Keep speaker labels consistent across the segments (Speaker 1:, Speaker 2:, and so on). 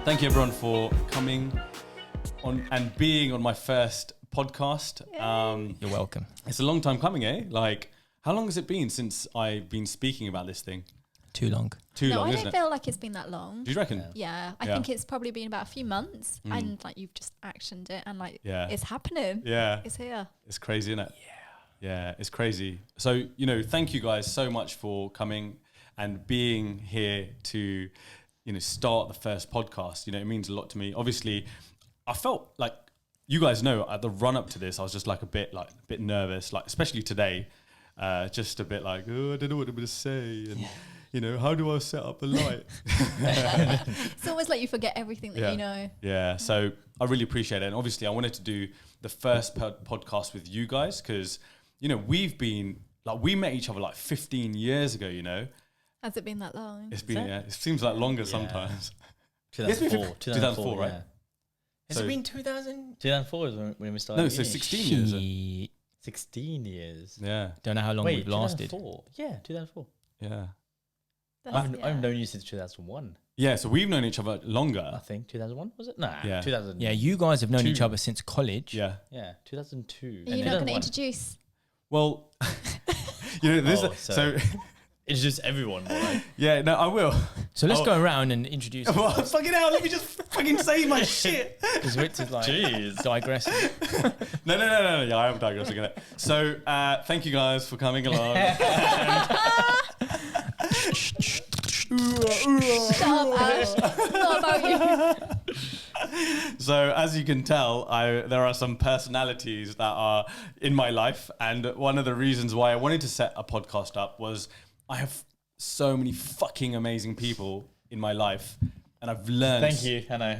Speaker 1: Thank you everyone for coming on and being on my first podcast.
Speaker 2: You're welcome.
Speaker 1: It's a long time coming, eh? Like, how long has it been since I've been speaking about this thing?
Speaker 2: Too long.
Speaker 1: Too long,
Speaker 3: I
Speaker 1: isn't
Speaker 3: don't
Speaker 1: it?
Speaker 3: feel like it's been that long.
Speaker 1: Do you reckon?
Speaker 3: Yeah, I think it's probably been about a few months, and like you've just actioned it, and like it's happening.
Speaker 1: Yeah,
Speaker 3: it's here.
Speaker 1: It's crazy, isn't it? Yeah, it's crazy. So thank you guys so much for coming and being here to start the first podcast. It means a lot to me. Obviously, I felt like you guys know at the run up to this, I was just like a bit nervous, like especially today, just a bit like, oh, I don't know what I'm going to say, and how do I set up a light?
Speaker 3: It's almost like you forget everything that you know.
Speaker 1: Yeah, so I really appreciate it. And obviously I wanted to do the first podcast with you guys because, we've been, like, we met each other like 15 years ago,
Speaker 3: Has it been that long?
Speaker 1: It's been, it seems like longer sometimes.
Speaker 4: 2004,
Speaker 1: right?
Speaker 4: Yeah.
Speaker 2: Has it been 2000?
Speaker 4: 2004 is when we started.
Speaker 1: No, so 16 years.
Speaker 4: 16 years.
Speaker 1: Yeah.
Speaker 2: Don't know how long we've lasted.
Speaker 4: 2004. Yeah, 2004.
Speaker 1: Yeah.
Speaker 4: I've known you since 2001.
Speaker 1: Yeah, so we've known each other longer.
Speaker 4: I think 2001 was it? Nah,
Speaker 1: Yeah.
Speaker 4: 2000.
Speaker 2: Yeah, you guys have known each other since college.
Speaker 1: Yeah.
Speaker 4: Yeah, 2002.
Speaker 3: Are you not going to introduce?
Speaker 1: Well, this. So
Speaker 4: introduce everyone. Right?
Speaker 1: yeah, no, I will.
Speaker 2: So let's go around and introduce.
Speaker 1: Well, fucking hell, let me just fucking say my shit.
Speaker 2: Because Rich is like digressing.
Speaker 1: No, yeah, I am digressing in it. So, thank you guys for coming along.
Speaker 3: Shut up, Ash. Not about you.
Speaker 1: So, as you can tell, there are some personalities that are in my life, and one of the reasons why I wanted to set a podcast up was I have so many fucking amazing people in my life, and I've learned.
Speaker 4: Thank you. I know.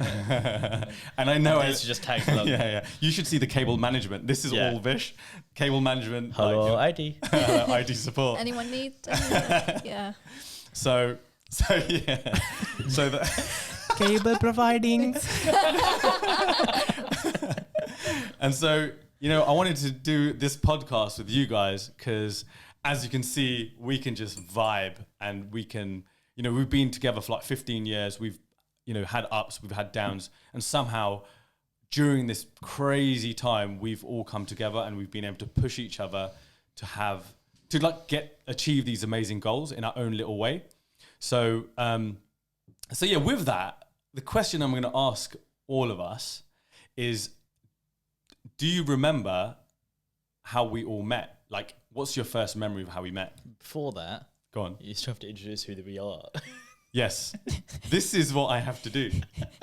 Speaker 1: And I know
Speaker 4: I should just tag along.
Speaker 1: Yeah. You should see the cable management. This is all Vish. Cable management.
Speaker 4: Hello, ID.
Speaker 1: ID support.
Speaker 3: Anyone need? Yeah.
Speaker 1: So yeah. So the
Speaker 2: Cable providing.
Speaker 1: And so, I wanted to do this podcast with you guys because, as you can see, we can just vibe, and we can, we've been together for like 15 years. We've, had ups, we've had downs, and somehow during this crazy time, we've all come together and we've been able to push each other to achieve these amazing goals in our own little way. So yeah, with that, the question I'm going to ask all of us is, do you remember how we all met? Like, what's your first memory of how we met?
Speaker 4: Before that,
Speaker 1: Go on.
Speaker 4: you still have to introduce who we are.
Speaker 1: Yes. This is what I have to do.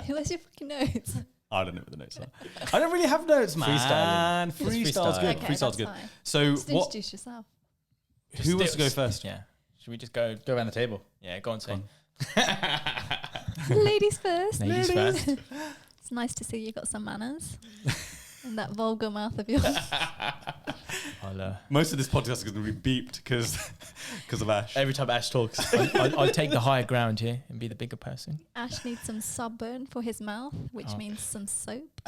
Speaker 3: Where's your fucking notes?
Speaker 1: I don't know what the notes are. I don't really have notes, man. Freestyle's good.
Speaker 3: Okay,
Speaker 1: Freestyle's
Speaker 3: that's
Speaker 1: good.
Speaker 3: fine.
Speaker 1: So
Speaker 3: Just
Speaker 1: what?
Speaker 3: introduce yourself.
Speaker 1: Who wants to go first?
Speaker 2: Yeah. Should we just go?
Speaker 4: Go around the table.
Speaker 2: Yeah, go on, say.
Speaker 3: Ladies first.
Speaker 2: Ladies first.
Speaker 3: It's nice to see you got some manners. And that vulgar mouth of yours.
Speaker 1: Most of this podcast is going to be beeped because of Ash.
Speaker 4: Every time Ash talks.
Speaker 2: I'll take the higher ground here and be the bigger person.
Speaker 3: Ash needs some sunburn for his mouth, which means some soap.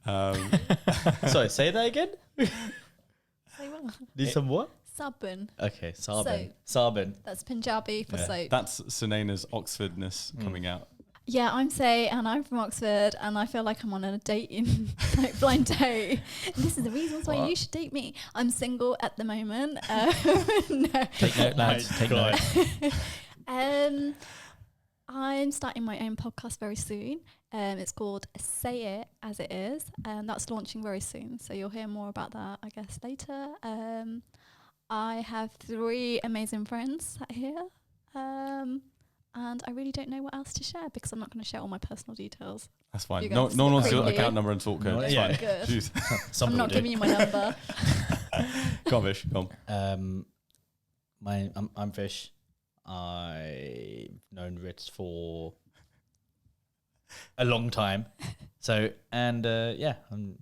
Speaker 4: Sorry, say that again?
Speaker 3: Say what?
Speaker 4: Need some what?
Speaker 3: Sunburn.
Speaker 4: Okay, Sarbin.
Speaker 3: Soap.
Speaker 4: Sarbin.
Speaker 3: That's Punjabi for soap.
Speaker 1: That's Sunaina's Oxfordness coming out.
Speaker 3: Yeah, I'm Say, and I'm from Oxford, and I feel like I'm on a dating blind date. And this is the reasons why you should date me. I'm single at the moment. No.
Speaker 2: Take note, lads. Take note.
Speaker 3: I'm starting my own podcast very soon. It's called Say It As It Is, and that's launching very soon. So you'll hear more about that, I guess, later. I have 3 amazing friends here. And I really don't know what else to share because I'm not going to share all my personal details.
Speaker 1: That's fine.
Speaker 3: You
Speaker 1: No
Speaker 3: guys
Speaker 1: one wants your
Speaker 3: creepy.
Speaker 1: account number and sort code. That's fine.
Speaker 3: Good.
Speaker 1: Jeez.
Speaker 3: I'm not giving you my number.
Speaker 1: Go on, Vish. Go on.
Speaker 4: I'm Vish. I've known Ritz for a long time. So, and I'm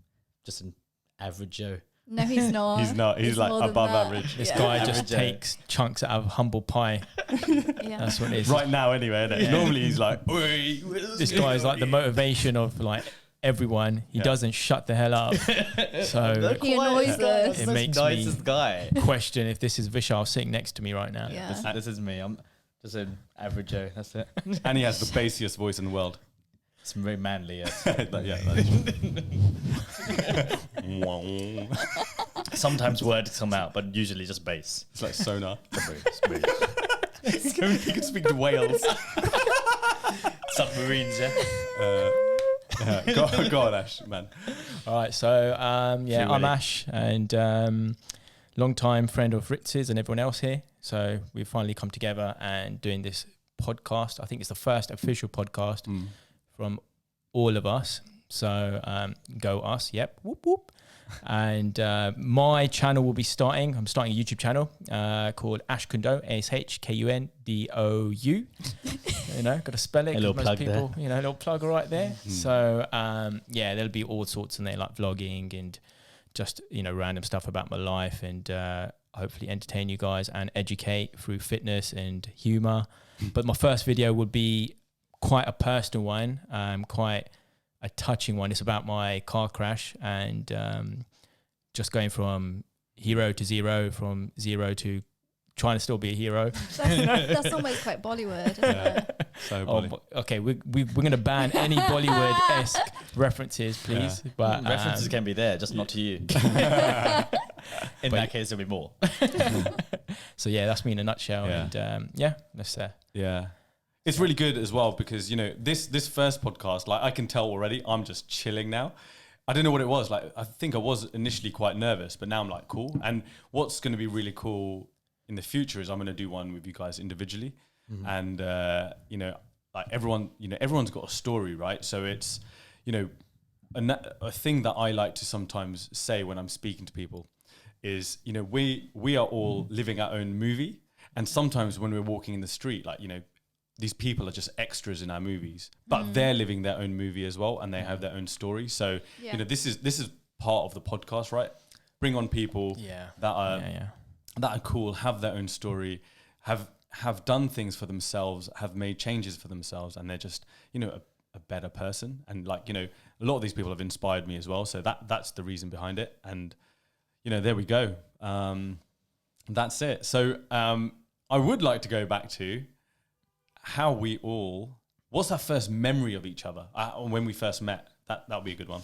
Speaker 4: just an average Joe.
Speaker 3: No, he's not.
Speaker 1: He's not. He's like
Speaker 3: more than
Speaker 1: above
Speaker 3: that.
Speaker 1: average.
Speaker 2: This
Speaker 3: Yeah.
Speaker 2: guy just
Speaker 4: Average,
Speaker 2: takes chunks out of humble pie.
Speaker 3: Yeah.
Speaker 2: That's what it is.
Speaker 1: Right now, anyway. Isn't it?
Speaker 2: Yeah.
Speaker 1: Normally, he's like,
Speaker 2: This guy is like the motivation of like everyone. He doesn't shut the hell up. So
Speaker 3: He annoys us.
Speaker 2: It makes
Speaker 4: nicest
Speaker 2: me
Speaker 4: guy.
Speaker 2: question if this is Vishal sitting next to me right now.
Speaker 3: Yeah.
Speaker 4: This is me. Just an average Joe. That's it.
Speaker 1: And he has the bassiest voice in the world.
Speaker 4: It's very manly. Yes. Sometimes words come out, but usually just bass.
Speaker 1: It's like sonar.
Speaker 4: Bass.
Speaker 1: He can speak to whales.
Speaker 4: Submarines. Yeah.
Speaker 1: Go on, Ash, man.
Speaker 2: All right, so I'm
Speaker 1: ready.
Speaker 2: Ash, and long-time friend of Ritz's and everyone else here. So we've finally come together and doing this podcast. I think it's the first official podcast from all of us. So go us, yep, whoop whoop. And my channel will be starting. I'm starting a YouTube channel called Ashkundou, ASHKUNDOU. You know, got to spell it.
Speaker 4: A little
Speaker 2: most
Speaker 4: plug
Speaker 2: people,
Speaker 4: there.
Speaker 2: you know, a little plug right there. So there'll be all sorts in there, like vlogging and just, you know, random stuff about my life, and hopefully entertain you guys and educate through fitness and humor. But my first video would be quite a personal one, quite a touching one. It's about my car crash and just going from hero to zero, from zero to trying to still be a hero.
Speaker 3: That's almost quite Bollywood, isn't it?
Speaker 1: So Bolly.
Speaker 2: Okay, we're going to ban any Bollywood-esque references, please.
Speaker 1: Yeah.
Speaker 2: But
Speaker 4: References can be there, just not to you. In that case, there'll be more.
Speaker 2: So yeah, that's me in a nutshell.
Speaker 1: Yeah.
Speaker 2: And let's
Speaker 1: Yeah. It's really good as well because, you know, this first podcast, like I can tell already, I'm just chilling now. I don't know what it was. Like, I think I was initially quite nervous, but now I'm like, cool. And what's going to be really cool in the future is I'm going to do one with you guys individually. And, you know, like everyone's got a story, right? So it's, you know, a thing that I like to sometimes say when I'm speaking to people is, you know, we are all living our own movie. And sometimes when we're walking in the street, like, you know, these people are just extras in our movies, but they're living their own movie as well, and they have their own story. So, you know, this is part of the podcast, right? Bring on people that are cool, have their own story, have done things for themselves, have made changes for themselves, and they're just, you know, a better person. And like, you know, a lot of these people have inspired me as well. So that's the reason behind it. And, you know, there we go. That's it. So I would like to go back to how what's our first memory of each other when we first met? That would be a good one.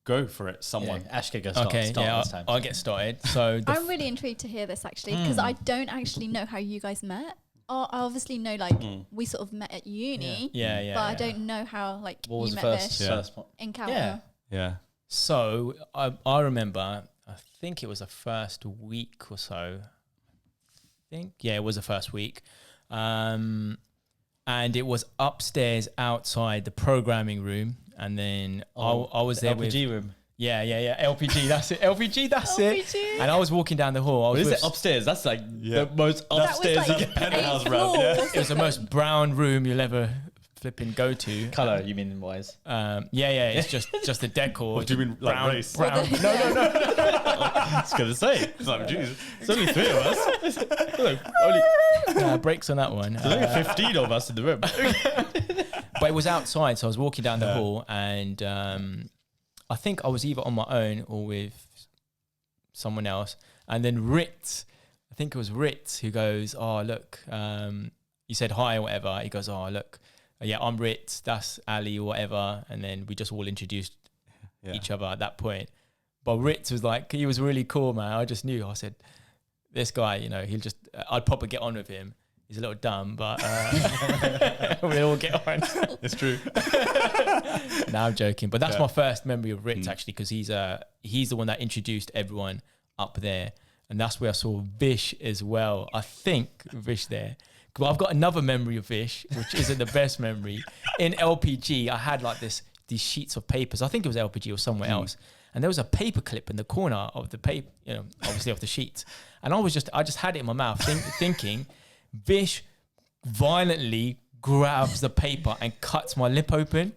Speaker 1: Go for it, someone.
Speaker 4: Yeah, Ash can go start this time.
Speaker 2: I'll get started. So
Speaker 3: I'm really intrigued to hear this actually, because I don't actually know how you guys met. I obviously know like we sort of met at uni, but I don't know how like
Speaker 4: What was
Speaker 3: you
Speaker 4: the
Speaker 3: met
Speaker 4: first,
Speaker 3: Vish
Speaker 4: first one?
Speaker 3: encounter.
Speaker 1: Yeah.
Speaker 2: So I remember, I think it was the first week or so. It was the first week. And it was upstairs outside the programming room. And then I was there with...
Speaker 4: LPG room.
Speaker 2: Yeah. LPG, that's it. LPG, that's it. And I was walking down the hall.
Speaker 4: Is it upstairs? That's like the most upstairs
Speaker 3: That was like
Speaker 4: you get.
Speaker 1: penthouse
Speaker 3: 8
Speaker 1: room,
Speaker 3: floors.
Speaker 2: It was the most brown room you'll ever flipping go to.
Speaker 4: Colour, you mean wise?
Speaker 2: It's just the decor.
Speaker 1: What do you mean, like
Speaker 2: brown,
Speaker 1: race?
Speaker 2: brown. No.
Speaker 4: I was going to say.
Speaker 1: It's like, Jesus.
Speaker 4: There's only 3 of us. Only
Speaker 2: Breaks on that one.
Speaker 4: there's only 15 of us in the room.
Speaker 2: But it was outside, so I was walking down the hall, and I think I was either on my own or with someone else. And then Ritz, I think it was Ritz, who goes, "Oh, look, you said hi or whatever." He goes, "Oh, look, I'm Ritz, that's Ali or whatever." And then we just all introduced each other at that point. But Ritz was like, he was really cool, man. I just knew. I said, this guy, you know, I'd probably get on with him. He's a little dumb, but we'll all get on.
Speaker 1: It's true.
Speaker 2: No, I'm joking. But that's my first memory of Ritz, actually, because he's the one that introduced everyone up there. And that's where I saw Vish as well. I think Vish there. Well, I've got another memory of Vish, which isn't the best memory. In LPG, I had like these sheets of papers. I think it was LPG or somewhere else. And there was a paper clip in the corner of the paper, you know, obviously of the sheets. And I just had it in my mouth thinking, Vish violently grabs the paper and cuts my lip open.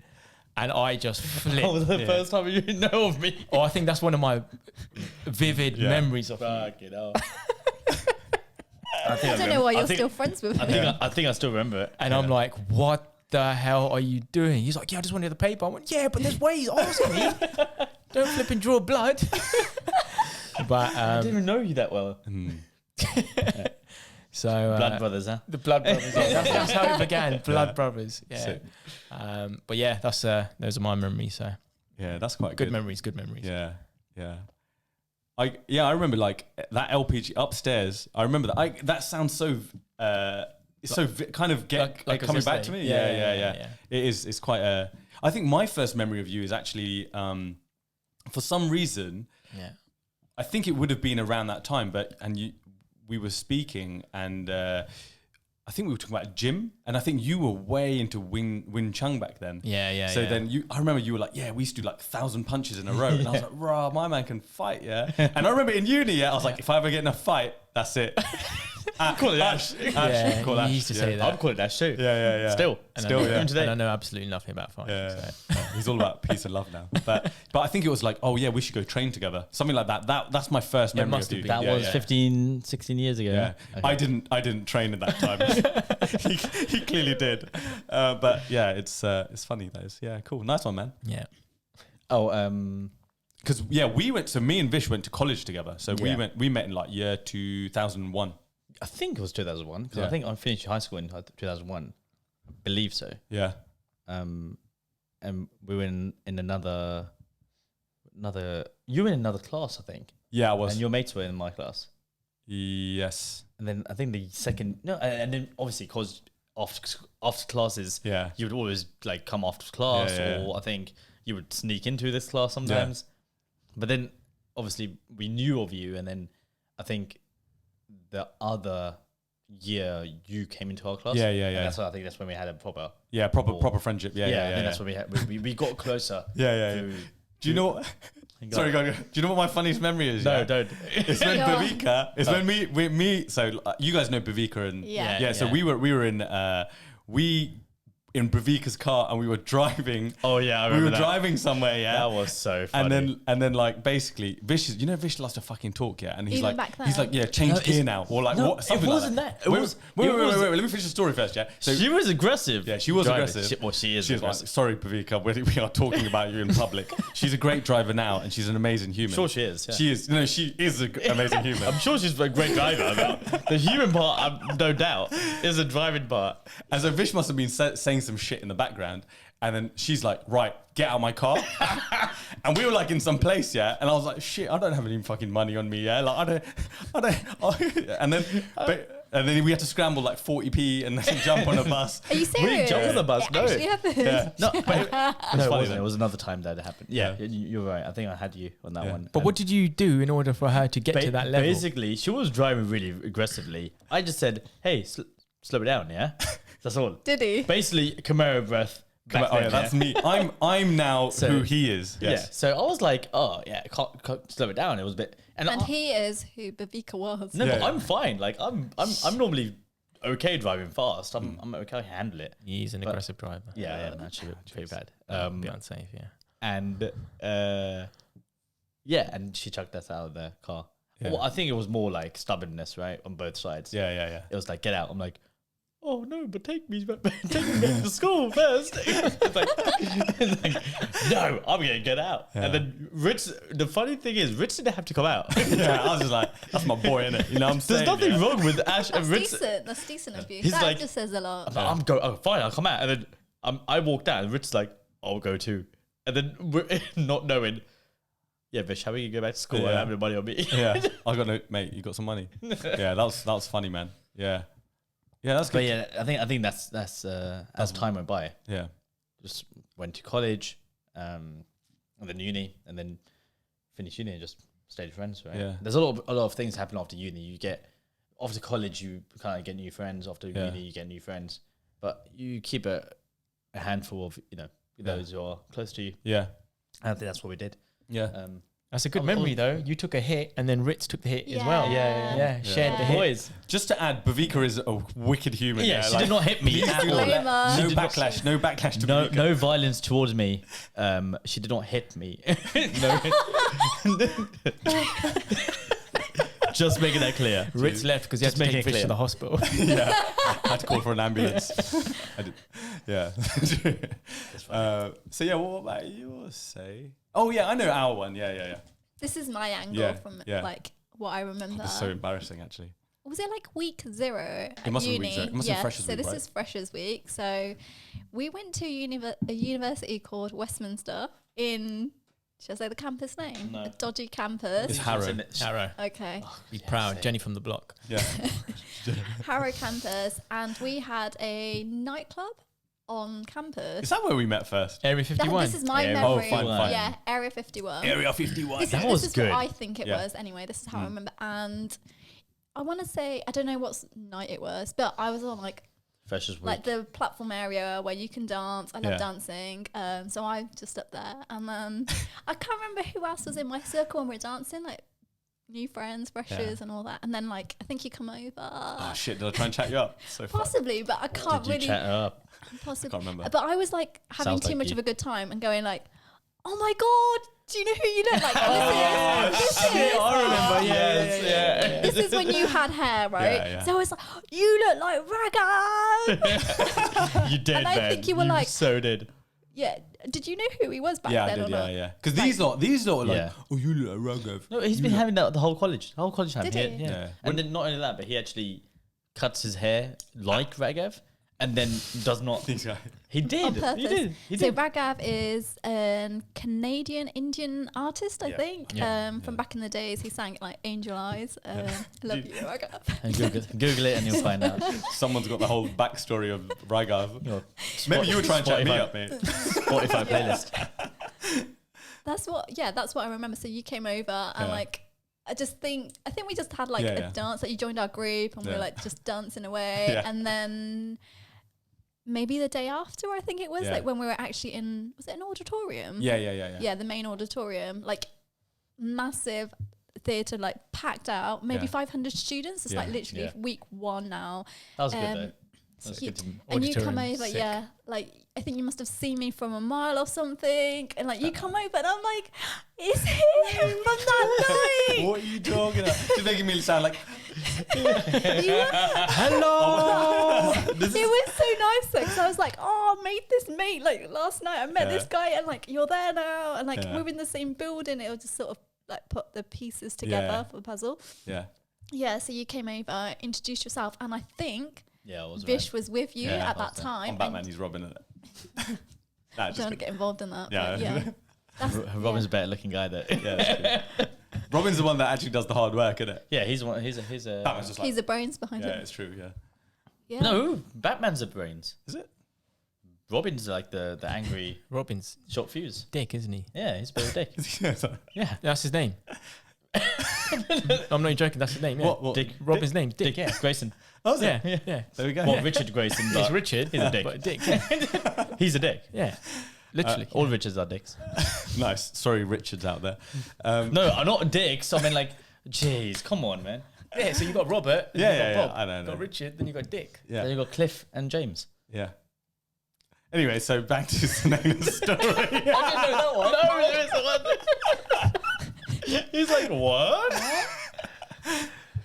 Speaker 2: And I just flipped.
Speaker 4: That was the first time you know of me.
Speaker 2: Oh, I think that's one of my vivid memories of
Speaker 4: Fucking hell.
Speaker 3: I don't know why you're still friends with him.
Speaker 4: I think I still remember it.
Speaker 2: And I'm like, what the hell are you doing? He's like, yeah, I just wanted the paper. I went, yeah, but there's ways. Ask me. Don't flip and draw blood. But
Speaker 4: I didn't even know you that well.
Speaker 2: So
Speaker 4: Blood brothers, huh?
Speaker 2: the Blood Brothers. Yeah, that's how it began. Blood Brothers. Yeah.
Speaker 1: Sick.
Speaker 2: But yeah, that's those are my memories. So
Speaker 1: Yeah, that's quite
Speaker 2: good
Speaker 1: good.
Speaker 2: memories. Good memories.
Speaker 1: Yeah, yeah. I remember like that LPG upstairs. I remember that. That sounds so. It's so kind of
Speaker 2: Like
Speaker 1: coming back
Speaker 2: yesterday.
Speaker 1: to me.
Speaker 2: Yeah.
Speaker 1: Yeah. It is. It's quite a. I think my first memory of you is actually, for some reason,
Speaker 2: Yeah.
Speaker 1: I think it would have been around that time. We were speaking, and I think we were talking about gym, and I think you were way into Wing Chun back then.
Speaker 2: Yeah.
Speaker 1: So then I remember you were like, yeah, we used to do like 1,000 punches in a row. And I was like, rah, my man can fight, yeah. And I remember in uni, I was like, if I ever get in a fight, that's it.
Speaker 4: Call it Ash.
Speaker 2: Yeah,
Speaker 1: Call
Speaker 2: you
Speaker 1: Ash.
Speaker 2: used to say that.
Speaker 4: I'm calling Ash too.
Speaker 1: Yeah.
Speaker 4: Still.
Speaker 1: yeah.
Speaker 2: And I know absolutely nothing about fighting.
Speaker 1: Yeah.
Speaker 2: So.
Speaker 1: He's all about peace and love now. But I think it was like, oh yeah, we should go train together. Something like that. That's my first memory
Speaker 2: must
Speaker 1: of
Speaker 2: have
Speaker 1: you.
Speaker 2: been.
Speaker 4: That was 15, 16 years ago.
Speaker 1: Yeah.
Speaker 4: Okay.
Speaker 1: I didn't train at that time. he clearly did. But yeah, it's funny that is. Yeah, cool. Nice one, man.
Speaker 2: Yeah.
Speaker 1: Because we went. So me and Vish went to college together. So
Speaker 4: Yeah.
Speaker 1: we met in like year 2001.
Speaker 4: I think it was 2001 because
Speaker 1: Yeah.
Speaker 4: I think I finished high school in 2001. I believe so.
Speaker 1: Yeah.
Speaker 4: And we were in another. You were in another class, I think,
Speaker 1: Yeah, I was.
Speaker 4: and your mates were in my class.
Speaker 1: Yes.
Speaker 4: And then I think the second and then obviously because after classes,
Speaker 1: Yeah.
Speaker 4: you would always like come after class,
Speaker 1: Yeah.
Speaker 4: or I think you would sneak into this class sometimes. But then obviously we knew of you, and then I think the other year you came into our class.
Speaker 1: Yeah.
Speaker 4: And that's why I think that's when we had a proper.
Speaker 1: Yeah, proper friendship. Yeah.
Speaker 4: I think that's when we had. We got closer.
Speaker 1: Yeah.
Speaker 4: to-
Speaker 1: Do you know what? Sorry, go. Do you know what my funniest memory is?
Speaker 4: No,
Speaker 1: yeah?
Speaker 4: don't.
Speaker 1: It's when
Speaker 3: Go on.
Speaker 1: Bavika. It's when me. So you guys know Bavika and
Speaker 3: Yeah.
Speaker 1: So we were in Bavika's car and we were driving.
Speaker 4: Oh yeah, I
Speaker 1: We
Speaker 4: remember
Speaker 1: were driving somewhere. Yeah.
Speaker 4: That was so funny.
Speaker 1: And then like basically Vish loves to fucking talk, yeah, and he's
Speaker 3: Even
Speaker 1: like
Speaker 3: back
Speaker 1: he's
Speaker 3: then?
Speaker 1: like, yeah, change
Speaker 4: No,
Speaker 1: gear
Speaker 4: it's-
Speaker 1: now, or like
Speaker 4: no,
Speaker 1: what something
Speaker 4: it wasn't
Speaker 1: like
Speaker 4: that. It was-
Speaker 1: wait,
Speaker 4: it was-
Speaker 1: let me finish the story first, yeah. So
Speaker 4: she was aggressive.
Speaker 1: yeah, she was
Speaker 4: driving.
Speaker 1: aggressive.
Speaker 4: She is
Speaker 1: She was like,
Speaker 4: aggressive.
Speaker 1: sorry, Bavika, we are talking about you in public. She's a great driver now, and she's an amazing human.
Speaker 4: Sure she is, yeah.
Speaker 1: She is an amazing human.
Speaker 4: I'm sure she's a great driver. But the human part, no doubt, is a driving part.
Speaker 1: And so Vish must have been saying some shit in the background. And then she's like, right, get out of my car. And we were like in some place, yeah. And I was like, shit, I don't have any fucking money on me, yeah. Like, I don't. And then we had to scramble like 40p and then jump on a bus.
Speaker 3: Are you serious?
Speaker 4: jumped on the bus,
Speaker 3: It
Speaker 4: no.
Speaker 3: actually happened.
Speaker 1: Yeah.
Speaker 4: No, but no, it
Speaker 1: funny
Speaker 4: wasn't.
Speaker 1: then.
Speaker 4: It was another time that it happened. Yeah,
Speaker 1: Yeah.
Speaker 4: you're right. I think I had you on that
Speaker 1: Yeah.
Speaker 4: one.
Speaker 2: But what did you do in order for her to get to that level?
Speaker 4: Basically, she was driving really aggressively. I just said, "Hey, slow it down, yeah." That's all.
Speaker 3: Did he?
Speaker 4: Basically, Camaro breath. Back
Speaker 1: Oh, yeah,
Speaker 4: then,
Speaker 1: that's me. I'm now
Speaker 4: So-
Speaker 1: who he is.
Speaker 4: Yeah.
Speaker 1: Yes.
Speaker 4: So I was like, "Oh, yeah, can't slow it down." It was a bit,
Speaker 3: And
Speaker 4: I-
Speaker 3: he is who Bavika was.
Speaker 4: No,
Speaker 1: Yeah,
Speaker 4: but
Speaker 1: yeah.
Speaker 4: I'm fine. Like I'm normally okay driving fast. I'm okay. I can handle it.
Speaker 2: He's an aggressive driver.
Speaker 4: Yeah, actually, pretty bad.
Speaker 2: Be unsafe, yeah.
Speaker 4: And and she chucked us out of the car.
Speaker 1: Yeah.
Speaker 4: Well, I think it was more like stubbornness, right, on both sides.
Speaker 1: Yeah.
Speaker 4: It was like, get out. I'm like, oh no, but take me back to school first. It's like, no, I'm gonna get out.
Speaker 1: Yeah.
Speaker 4: And then Rich. The funny thing is, Rich didn't have to come out.
Speaker 1: Yeah, I was just like, that's my boy, innit? You know what I'm saying?
Speaker 4: There's nothing
Speaker 1: yeah?
Speaker 4: wrong with Ash and
Speaker 3: That's
Speaker 4: Rich.
Speaker 3: decent. That's decent of you.
Speaker 4: He's
Speaker 3: That
Speaker 4: like-
Speaker 3: just says a lot.
Speaker 4: I'm go. Oh, fine, I'll come out. And then I walked out, and Rich's like, I'll go too. And then we're not knowing. Yeah, Vish, how are you gonna go back to school? I
Speaker 1: Yeah.
Speaker 4: don't have no money on me.
Speaker 1: Yeah, I got no mate. You got some money? Yeah, that was funny, man. Yeah, that's good.
Speaker 4: But yeah, I think that's as time went by,
Speaker 1: Yeah,
Speaker 4: just went to college, and then uni, and then finished uni and just stayed friends. Right?
Speaker 1: Yeah.
Speaker 4: There's a lot of things happen after uni. You get after college, you kind of get new friends. After
Speaker 1: Yeah.
Speaker 4: uni, you get new friends, but you keep a handful of those who are close to you.
Speaker 1: yeah,
Speaker 4: I think that's what we did.
Speaker 1: yeah.
Speaker 2: That's a good memory, though. You took a hit, and then Ritz took the hit as well.
Speaker 3: Yeah.
Speaker 2: Yeah, shared the hit.
Speaker 4: Boys,
Speaker 1: Just to add, Bavika is a wicked human.
Speaker 4: yeah, she
Speaker 1: like,
Speaker 4: did not hit me
Speaker 1: please
Speaker 4: at
Speaker 1: do
Speaker 4: all.
Speaker 1: not
Speaker 3: Disclaimer.
Speaker 1: let-
Speaker 3: She
Speaker 1: No
Speaker 4: did not-
Speaker 1: backlash. No backlash to
Speaker 4: No,
Speaker 1: Bavika.
Speaker 4: no violence towards me. She did not hit me. No. Just making that clear.
Speaker 2: Ritz left because he had
Speaker 4: Just
Speaker 2: to
Speaker 4: making
Speaker 2: take
Speaker 4: it
Speaker 2: Fish to
Speaker 4: clear.
Speaker 2: the hospital.
Speaker 1: Yeah, I had to call for an ambulance. I did. Yeah. So yeah, what about yours? Say. Oh yeah, I know our one. Yeah.
Speaker 3: This is my angle
Speaker 1: Yeah,
Speaker 3: from
Speaker 1: yeah.
Speaker 3: like what I remember.
Speaker 1: It's so embarrassing, actually.
Speaker 3: was it like week 0 at
Speaker 1: must have been
Speaker 3: uni?
Speaker 1: week 0. It must have been Freshers'
Speaker 3: so
Speaker 1: week,
Speaker 3: this
Speaker 1: right?
Speaker 3: is Freshers' week. So we went to a university called Westminster in, should I say the campus name?
Speaker 4: No.
Speaker 3: A dodgy campus.
Speaker 1: It's Harrow.
Speaker 2: Harrow.
Speaker 3: Okay.
Speaker 2: Be proud. Jenny from the block.
Speaker 1: Yeah.
Speaker 3: Harrow campus. And we had a nightclub on campus.
Speaker 1: Is that where we met first?
Speaker 2: Area 51.
Speaker 3: This is my
Speaker 4: Area
Speaker 3: memory.
Speaker 4: 51.
Speaker 3: Yeah, Area 51.
Speaker 1: Area 51.
Speaker 3: This
Speaker 4: was
Speaker 3: is
Speaker 4: good.
Speaker 3: what I think it
Speaker 1: Yeah.
Speaker 3: was. Anyway, this is how I remember. And I want to say, I don't know what night it was, but I was on like
Speaker 4: Freshers week.
Speaker 3: like the platform area where you can dance. I love
Speaker 1: Yeah.
Speaker 3: dancing. So I'm just up there. And then I can't remember who else was in my circle when we were dancing, like new friends, freshers and all that. And then like, I think you come over.
Speaker 1: Oh shit! Did I try and chat you up? So far.
Speaker 3: Possibly, but I can't
Speaker 4: Did you
Speaker 3: really.
Speaker 4: chat her up?
Speaker 3: Possibly.
Speaker 1: Can't remember.
Speaker 3: But I was like having
Speaker 4: Sounds
Speaker 3: too
Speaker 4: like
Speaker 3: much
Speaker 4: you.
Speaker 3: of a good time and going like, oh my God, do you know who you look like? This is,
Speaker 2: I remember.
Speaker 4: Yeah.
Speaker 3: this is when you had hair, right?
Speaker 1: Yeah, yeah.
Speaker 3: So I was like, you look like Ragga.
Speaker 4: You did,
Speaker 3: And I
Speaker 4: man.
Speaker 3: think you were like-
Speaker 4: so did.
Speaker 3: Yeah. Did you know who he was back
Speaker 1: Yeah, I
Speaker 3: then
Speaker 1: did.
Speaker 3: or
Speaker 1: Yeah,
Speaker 3: not?
Speaker 1: yeah. Because these lot are like,
Speaker 4: Yeah.
Speaker 1: oh, you look like Raghav.
Speaker 4: No, he's been having that the whole college. The whole college time.
Speaker 3: Did
Speaker 4: He
Speaker 3: he?
Speaker 4: had- yeah.
Speaker 1: Yeah.
Speaker 4: And then not only that, but he actually cuts his hair like Raghav and then does not.
Speaker 1: These guys.
Speaker 4: He did.
Speaker 3: On purpose.
Speaker 4: He did. He
Speaker 3: So
Speaker 4: did.
Speaker 3: Raghav is a Canadian Indian artist, I
Speaker 1: Yeah.
Speaker 3: think.
Speaker 2: Yeah.
Speaker 3: From back in the days, he sang like Angel Eyes. Love you, Raghav.
Speaker 4: And Google it and you'll find out.
Speaker 1: Someone's got the whole backstory of Raghav.
Speaker 4: Your
Speaker 1: Maybe you were trying to chat me
Speaker 4: Spotify-
Speaker 1: up, mate.
Speaker 4: Spotify playlist.
Speaker 3: That's what I remember. So you came over and
Speaker 1: Yeah.
Speaker 3: like I think we just had like
Speaker 1: Yeah,
Speaker 3: a
Speaker 1: yeah.
Speaker 3: dance. Like you joined our group and we
Speaker 1: Yeah.
Speaker 3: were like just dancing away.
Speaker 1: Yeah.
Speaker 3: And then maybe the day after, I think it was
Speaker 1: Yeah.
Speaker 3: like when we were actually was it an auditorium?
Speaker 1: Yeah.
Speaker 3: Yeah, the main auditorium, like massive theatre, like packed out, maybe
Speaker 1: Yeah.
Speaker 3: 500 students. It's like
Speaker 1: Yeah.
Speaker 3: literally
Speaker 4: Yeah.
Speaker 3: week 1 now.
Speaker 4: That was good
Speaker 3: Um,
Speaker 4: though. That was
Speaker 3: you-
Speaker 4: good to
Speaker 3: And you come
Speaker 2: Auditorium,
Speaker 3: over,
Speaker 2: sick.
Speaker 3: yeah, like I think you must have seen me from a mile or something, and like you come over, and I'm like, it's him from that night.
Speaker 1: What are you talking about? You're making me sound like
Speaker 3: You were-
Speaker 2: Hello.
Speaker 3: it was so nice though, because I was like, oh, I made this mate like last night. I met
Speaker 1: Yeah.
Speaker 3: this guy, and like you're there now, and like
Speaker 1: Yeah.
Speaker 3: we're in the same building. It'll just sort of like put the pieces together
Speaker 1: Yeah.
Speaker 3: for the puzzle.
Speaker 1: yeah.
Speaker 3: Yeah, so you came over, introduced yourself, and I think
Speaker 4: Yeah, it was
Speaker 3: Vish was with you
Speaker 1: Yeah,
Speaker 3: at that time.
Speaker 1: I'm Batman. He's Robin. Isn't it? Nah,
Speaker 3: I
Speaker 1: just
Speaker 3: don't want to
Speaker 1: kidding.
Speaker 3: get involved in that.
Speaker 1: Yeah.
Speaker 3: But yeah. That's,
Speaker 4: Robin's a better looking guy though.
Speaker 1: Yeah, that's true. Robin's the one that actually does the hard work, isn't it?
Speaker 4: Yeah, he's one. He's a.
Speaker 1: Batman's just like,
Speaker 3: he's the brains behind
Speaker 1: yeah,
Speaker 3: it.
Speaker 1: it's true. Yeah.
Speaker 3: Yeah.
Speaker 4: No, Batman's the brains.
Speaker 1: Is it?
Speaker 4: Robin's like the angry
Speaker 2: Robin's
Speaker 4: short fuse.
Speaker 2: dick, isn't he?
Speaker 4: Yeah, he's a bit of a dick.
Speaker 1: Yeah, sorry.
Speaker 4: Yeah,
Speaker 2: That's his name. I'm not even joking. That's his name. Yeah.
Speaker 1: What?
Speaker 4: Dick.
Speaker 2: Robin's name, Dick.
Speaker 4: Dick. Yeah, Grayson.
Speaker 1: Oh, is
Speaker 2: Yeah,
Speaker 1: it?
Speaker 2: yeah.
Speaker 1: There we go.
Speaker 4: Well, Richard Grayson.
Speaker 2: It's
Speaker 4: But
Speaker 2: Richard.
Speaker 4: He's a dick.
Speaker 2: But Dick. Yeah.
Speaker 4: He's a dick.
Speaker 2: Yeah. Literally.
Speaker 4: All Richards are dicks.
Speaker 1: Nice. Sorry, Richard's out there.
Speaker 4: No, I'm not dicks. I mean, like, jeez, come on, man.
Speaker 2: Yeah, so you got Robert. then
Speaker 1: Yeah,
Speaker 2: you got
Speaker 1: yeah, yeah,
Speaker 2: Bob,
Speaker 1: I know, I
Speaker 2: you got
Speaker 1: know.
Speaker 2: Richard, then you got Dick.
Speaker 1: Yeah.
Speaker 4: Then you got Cliff and James.
Speaker 1: Yeah. Anyway, so back to Sunaina's story.
Speaker 2: I didn't know that one.
Speaker 4: No, there is one. He's like, what?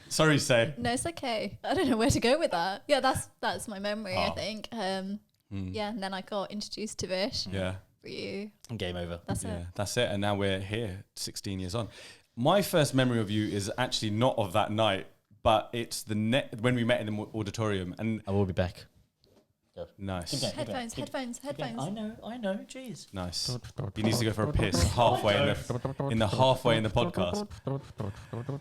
Speaker 1: Sorry, say.
Speaker 3: No, it's okay. I don't know where to go with that. Yeah, that's my memory, I
Speaker 1: Oh.
Speaker 3: think. Yeah, and then I got introduced to Vish
Speaker 1: Yeah.
Speaker 3: for you.
Speaker 4: Game over.
Speaker 3: That's
Speaker 1: Yeah,
Speaker 3: it.
Speaker 1: that's it. And now we're here, 16 years on. My first memory of you is actually not of that night, but it's when we met in the auditorium. And
Speaker 4: I will be back.
Speaker 1: nice,
Speaker 4: Keep going.
Speaker 3: Headphones.
Speaker 4: I know, jeez.
Speaker 1: nice. He needs to go for a piss halfway in the halfway in the podcast.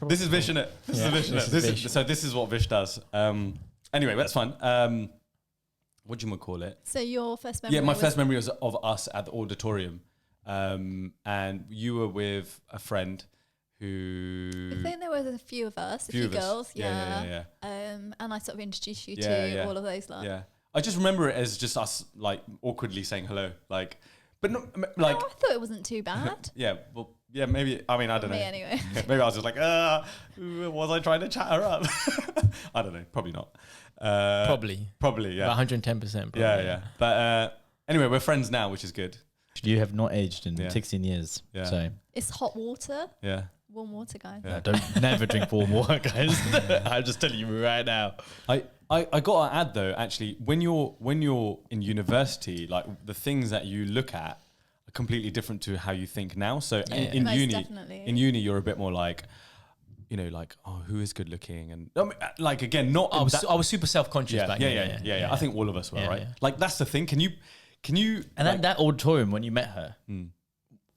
Speaker 1: This is Vish, innit? This
Speaker 2: Yeah,
Speaker 1: is Vish,
Speaker 2: this
Speaker 1: innit?
Speaker 2: is Vish.
Speaker 1: So this is what Vish does. Anyway, that's fun. What do you call it?
Speaker 3: So your first memory
Speaker 1: Yeah, my
Speaker 3: was
Speaker 1: first memory was of us at the auditorium, and you were with a friend who.
Speaker 3: I think there was a few of us, a
Speaker 1: Few
Speaker 3: few
Speaker 1: of us.
Speaker 3: girls,
Speaker 1: Yeah.
Speaker 3: yeah. And I sort of introduced you
Speaker 1: Yeah,
Speaker 3: to
Speaker 1: yeah.
Speaker 3: all of those. Like,
Speaker 1: Yeah, I just remember it as just us like awkwardly saying hello, like, but not like.
Speaker 3: Oh, I thought it wasn't too bad.
Speaker 1: Yeah, well, yeah, maybe. I mean, I don't know.
Speaker 3: Me anyway.
Speaker 1: Maybe I was just like, was I trying to chat her up? I don't know. Probably not.
Speaker 2: Probably.
Speaker 1: Probably, yeah.
Speaker 2: About 110%.
Speaker 1: Yeah, yeah. But anyway, we're friends now, which is good.
Speaker 4: You have not aged in
Speaker 1: Yeah.
Speaker 4: 16 years.
Speaker 1: Yeah.
Speaker 4: So
Speaker 3: It's hot water,
Speaker 1: Yeah.
Speaker 3: warm water, guys.
Speaker 1: Yeah.
Speaker 4: don't never drink warm water, guys. I'm just telling you right now.
Speaker 1: I got to add though, actually, when you're in university, like the things that you look at are completely different to how you think now. So in
Speaker 3: Most
Speaker 1: uni,
Speaker 3: definitely.
Speaker 1: in uni, you're a bit more like, you know, like, oh, who is good looking? And I mean, like, again, not
Speaker 2: I was super self-conscious
Speaker 1: yeah,
Speaker 2: back
Speaker 1: yeah,
Speaker 2: then.
Speaker 1: yeah. I think all of us were,
Speaker 2: Yeah,
Speaker 1: right?
Speaker 2: yeah.
Speaker 1: Like, that's the thing. Can you
Speaker 4: And
Speaker 1: like,
Speaker 4: that auditorium when you met her,
Speaker 1: mm,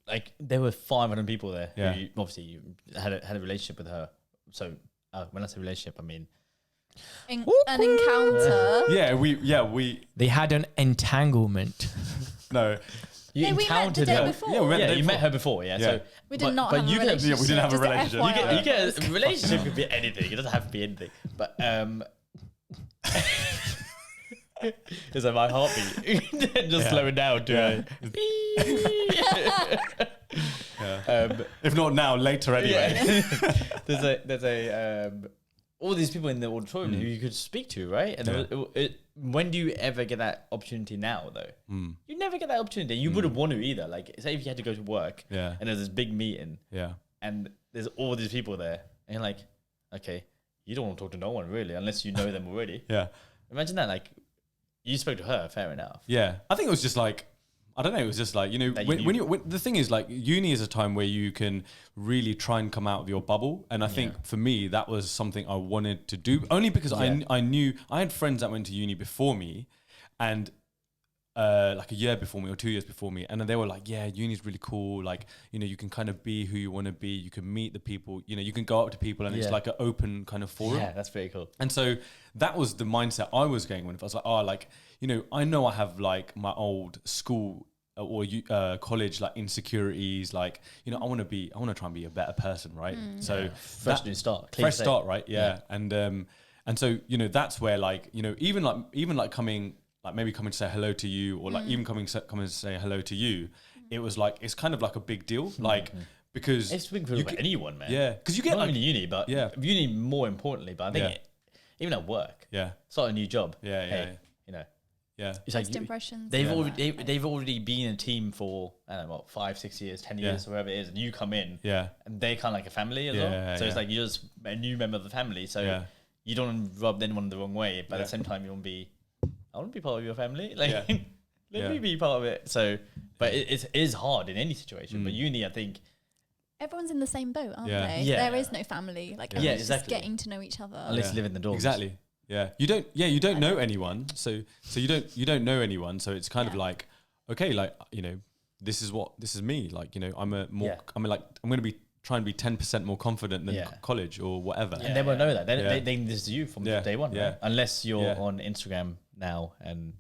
Speaker 4: like there were 500 people there.
Speaker 1: Yeah.
Speaker 4: Who obviously you had a relationship with her. So when I say relationship, I mean
Speaker 3: An encounter.
Speaker 1: we
Speaker 2: They had an entanglement.
Speaker 1: no,
Speaker 4: you
Speaker 3: No, we met the
Speaker 4: encountered
Speaker 3: day
Speaker 4: her.
Speaker 3: before.
Speaker 1: Yeah, we met the
Speaker 4: Yeah,
Speaker 1: day
Speaker 4: you met
Speaker 1: before.
Speaker 4: her before. Yeah.
Speaker 1: Yeah.
Speaker 4: So
Speaker 3: We did not
Speaker 4: but
Speaker 3: have
Speaker 4: you
Speaker 3: a
Speaker 4: can-
Speaker 3: relationship.
Speaker 1: we didn't have a
Speaker 3: just
Speaker 1: relationship.
Speaker 3: FYI.
Speaker 4: you get a relationship could be anything. It doesn't have to be anything. But it's like my heartbeat just slowing down to
Speaker 1: if not now, later anyway.
Speaker 4: there's a all these people in the auditorium who you could speak to, right? And when do you ever get that opportunity now, though? You never get that opportunity. You wouldn't want to either. Like, say if you had to go to work,
Speaker 1: Yeah.
Speaker 4: and there's this big meeting,
Speaker 1: Yeah,
Speaker 4: and there's all these people there, and you're like, okay, you don't want to talk to no one really, unless you know them already.
Speaker 1: yeah,
Speaker 4: Imagine that, like, you spoke to her, fair enough.
Speaker 1: yeah. I think it was just like, I don't know. It was just like, you know,
Speaker 4: That you
Speaker 1: when
Speaker 4: knew.
Speaker 1: when the thing is, like, uni is a time where you can really try and come out of your bubble. And I think for me, that was something I wanted to do, only because I knew I had friends that went to uni before me, and like a year before me or 2 years before me, and they were like, yeah, uni's really cool. Like, you know, you can kind of be who you want to be. You can meet the people. You know, you can go up to people, and it's
Speaker 4: Yeah.
Speaker 1: like an open kind of forum.
Speaker 4: Yeah, that's very cool.
Speaker 1: And so that was the mindset I was going with. I was like, oh, like, you know, I know I have like my old school or college like insecurities. Like, you know, I want to try and be a better person, right? So
Speaker 4: Fresh new start. Clean
Speaker 1: fresh
Speaker 4: slate.
Speaker 1: start, right? Yeah. And so, you know, that's where, like, you know, even like coming, like maybe coming to say hello to you, or like even coming to say hello to you, it was like, it's kind of like a big deal, like, because
Speaker 4: It's big for anyone, man.
Speaker 1: yeah, because you get
Speaker 4: Not
Speaker 1: like,
Speaker 4: only uni, but
Speaker 1: Yeah.
Speaker 4: uni more importantly. But I think
Speaker 1: Yeah.
Speaker 4: even at work,
Speaker 1: yeah,
Speaker 4: start a new job.
Speaker 1: Yeah, yeah,
Speaker 4: hey,
Speaker 1: yeah.
Speaker 4: you know,
Speaker 1: yeah,
Speaker 4: it's like
Speaker 3: First impressions.
Speaker 4: they've
Speaker 3: Yeah.
Speaker 4: already been a team for, I don't know, what, 5, 6 years, 10 years, or whatever it is, and you come in,
Speaker 1: yeah,
Speaker 4: and they're kind of like a family as
Speaker 1: Yeah,
Speaker 4: well. So it's
Speaker 1: yeah.
Speaker 4: like you're just a new member of the family. So
Speaker 1: Yeah.
Speaker 4: you don't rub anyone the wrong way, but at
Speaker 1: Yeah.
Speaker 4: the same time, you want to be, I want to be part of your family. Like,
Speaker 1: Yeah.
Speaker 4: let
Speaker 1: Yeah.
Speaker 4: me be part of it. So, but it is hard in any situation. But uni, I think,
Speaker 3: Everyone's in the same boat, aren't
Speaker 1: Yeah.
Speaker 3: they?
Speaker 4: Yeah.
Speaker 3: There is no family. Like,
Speaker 1: Yeah.
Speaker 3: everyone's
Speaker 4: exactly.
Speaker 3: just getting to know each other.
Speaker 4: unless you live in the dorms.
Speaker 1: Exactly. Yeah. You don't know anyone. So you don't know anyone. So it's kind of
Speaker 3: Yeah.
Speaker 1: like, okay, like, you know, this is me. Like, you know, I'm going to be trying to be 10% more confident than
Speaker 4: Yeah.
Speaker 1: college or whatever.
Speaker 4: And they won't know that.
Speaker 1: Yeah.
Speaker 4: They this is you from
Speaker 1: Yeah.
Speaker 4: day one,
Speaker 1: Yeah.
Speaker 4: right? Unless you're
Speaker 1: Yeah.
Speaker 4: on Instagram now and